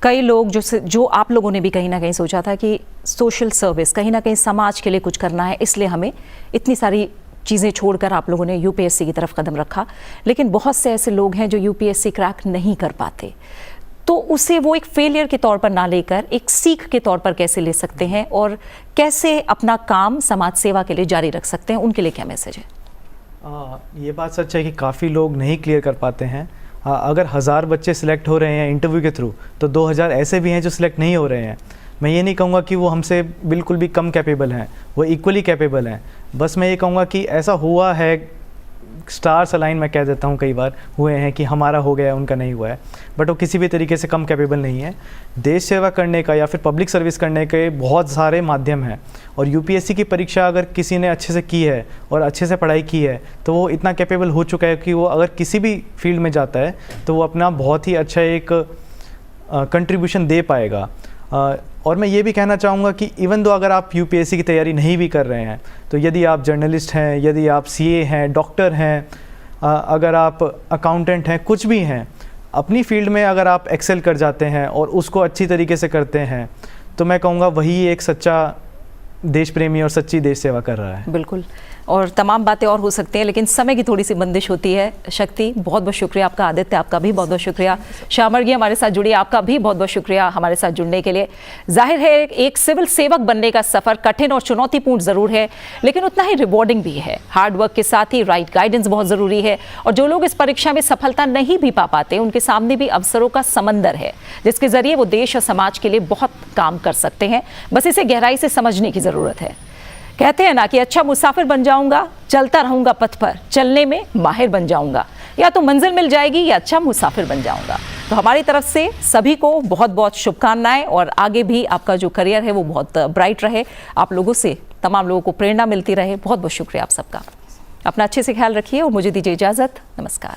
कई लोग जो आप लोगों ने भी कहीं ना कहीं सोचा था कि सोशल सर्विस, कहीं ना कहीं समाज के लिए कुछ करना है, इसलिए हमें इतनी सारी चीज़ें छोड़कर आप लोगों ने UPSC की तरफ कदम रखा, लेकिन बहुत से ऐसे लोग हैं जो UPSC क्रैक नहीं कर पाते, तो उसे वो एक फेलियर के तौर पर ना लेकर एक सीख के तौर पर कैसे ले सकते हैं और कैसे अपना काम समाज सेवा के लिए जारी रख सकते हैं, उनके लिए क्या मैसेज है? ये बात सच है कि काफ़ी लोग नहीं क्लियर कर पाते हैं। अगर 1000 बच्चे सिलेक्ट हो रहे हैं इंटरव्यू के थ्रू, तो 2000 ऐसे भी हैं जो सिलेक्ट नहीं हो रहे हैं। मैं ये नहीं कहूँगा कि वो हमसे बिल्कुल भी कम कैपेबल हैं, वो इक्वली कैपेबल हैं। बस मैं ये कहूँगा कि ऐसा हुआ है, स्टार्स अलाइन मैं कह देता हूँ, कई बार हुए हैं कि हमारा हो गया, उनका नहीं हुआ है, बट वो किसी भी तरीके से कम कैपेबल नहीं है। देश सेवा करने का या फिर पब्लिक सर्विस करने के बहुत सारे माध्यम हैं, और UPSC की परीक्षा अगर किसी ने अच्छे से की है और अच्छे से पढ़ाई की है, तो वो इतना कैपेबल हो चुका है कि वो अगर किसी भी फील्ड में जाता है तो वो अपना बहुत ही अच्छा एक कंट्रीब्यूशन दे पाएगा। और मैं ये भी कहना चाहूँगा कि इवन दो अगर आप UPSC की तैयारी नहीं भी कर रहे हैं, तो यदि आप जर्नलिस्ट हैं, यदि आप CA हैं, डॉक्टर हैं, अगर आप अकाउंटेंट हैं, कुछ भी हैं, अपनी फील्ड में अगर आप एक्सेल कर जाते हैं और उसको अच्छी तरीके से करते हैं, तो मैं कहूँगा वही एक सच्चा देश प्रेमी और सच्ची देश सेवा कर रहा है। बिल्कुल। और तमाम बातें और हो सकती हैं, लेकिन समय की थोड़ी सी बंदिश होती है। शक्ति, बहुत बहुत शुक्रिया आपका। आदित्य, आपका भी बहुत बहुत शुक्रिया। शामर्गी हमारे साथ जुड़ी, आपका भी बहुत बहुत शुक्रिया हमारे साथ जुड़ने के लिए। जाहिर है एक सिविल सेवक बनने का सफ़र कठिन और चुनौतीपूर्ण ज़रूर है, लेकिन उतना ही रिवॉर्डिंग भी है। हार्ड वर्क के साथ ही राइट गाइडेंस बहुत ज़रूरी है, और जो लोग इस परीक्षा में सफलता नहीं भी पा पाते, उनके सामने भी अवसरों का समंदर है, जिसके ज़रिए वो देश और समाज के लिए बहुत काम कर सकते हैं। बस इसे गहराई से समझने की ज़रूरत है। कहते हैं ना कि अच्छा मुसाफिर बन जाऊंगा, चलता रहूंगा पथ पर, चलने में माहिर बन जाऊंगा। या तो मंजिल मिल जाएगी या अच्छा मुसाफिर बन जाऊंगा। तो हमारी तरफ से सभी को बहुत बहुत शुभकामनाएं, और आगे भी आपका जो करियर है वो बहुत ब्राइट रहे, आप लोगों से, तमाम लोगों को प्रेरणा मिलती रहे। बहुत बहुत शुक्रिया आप सबका। अपना अच्छे से ख्याल रखिए और मुझे दीजिए इजाज़त। नमस्कार।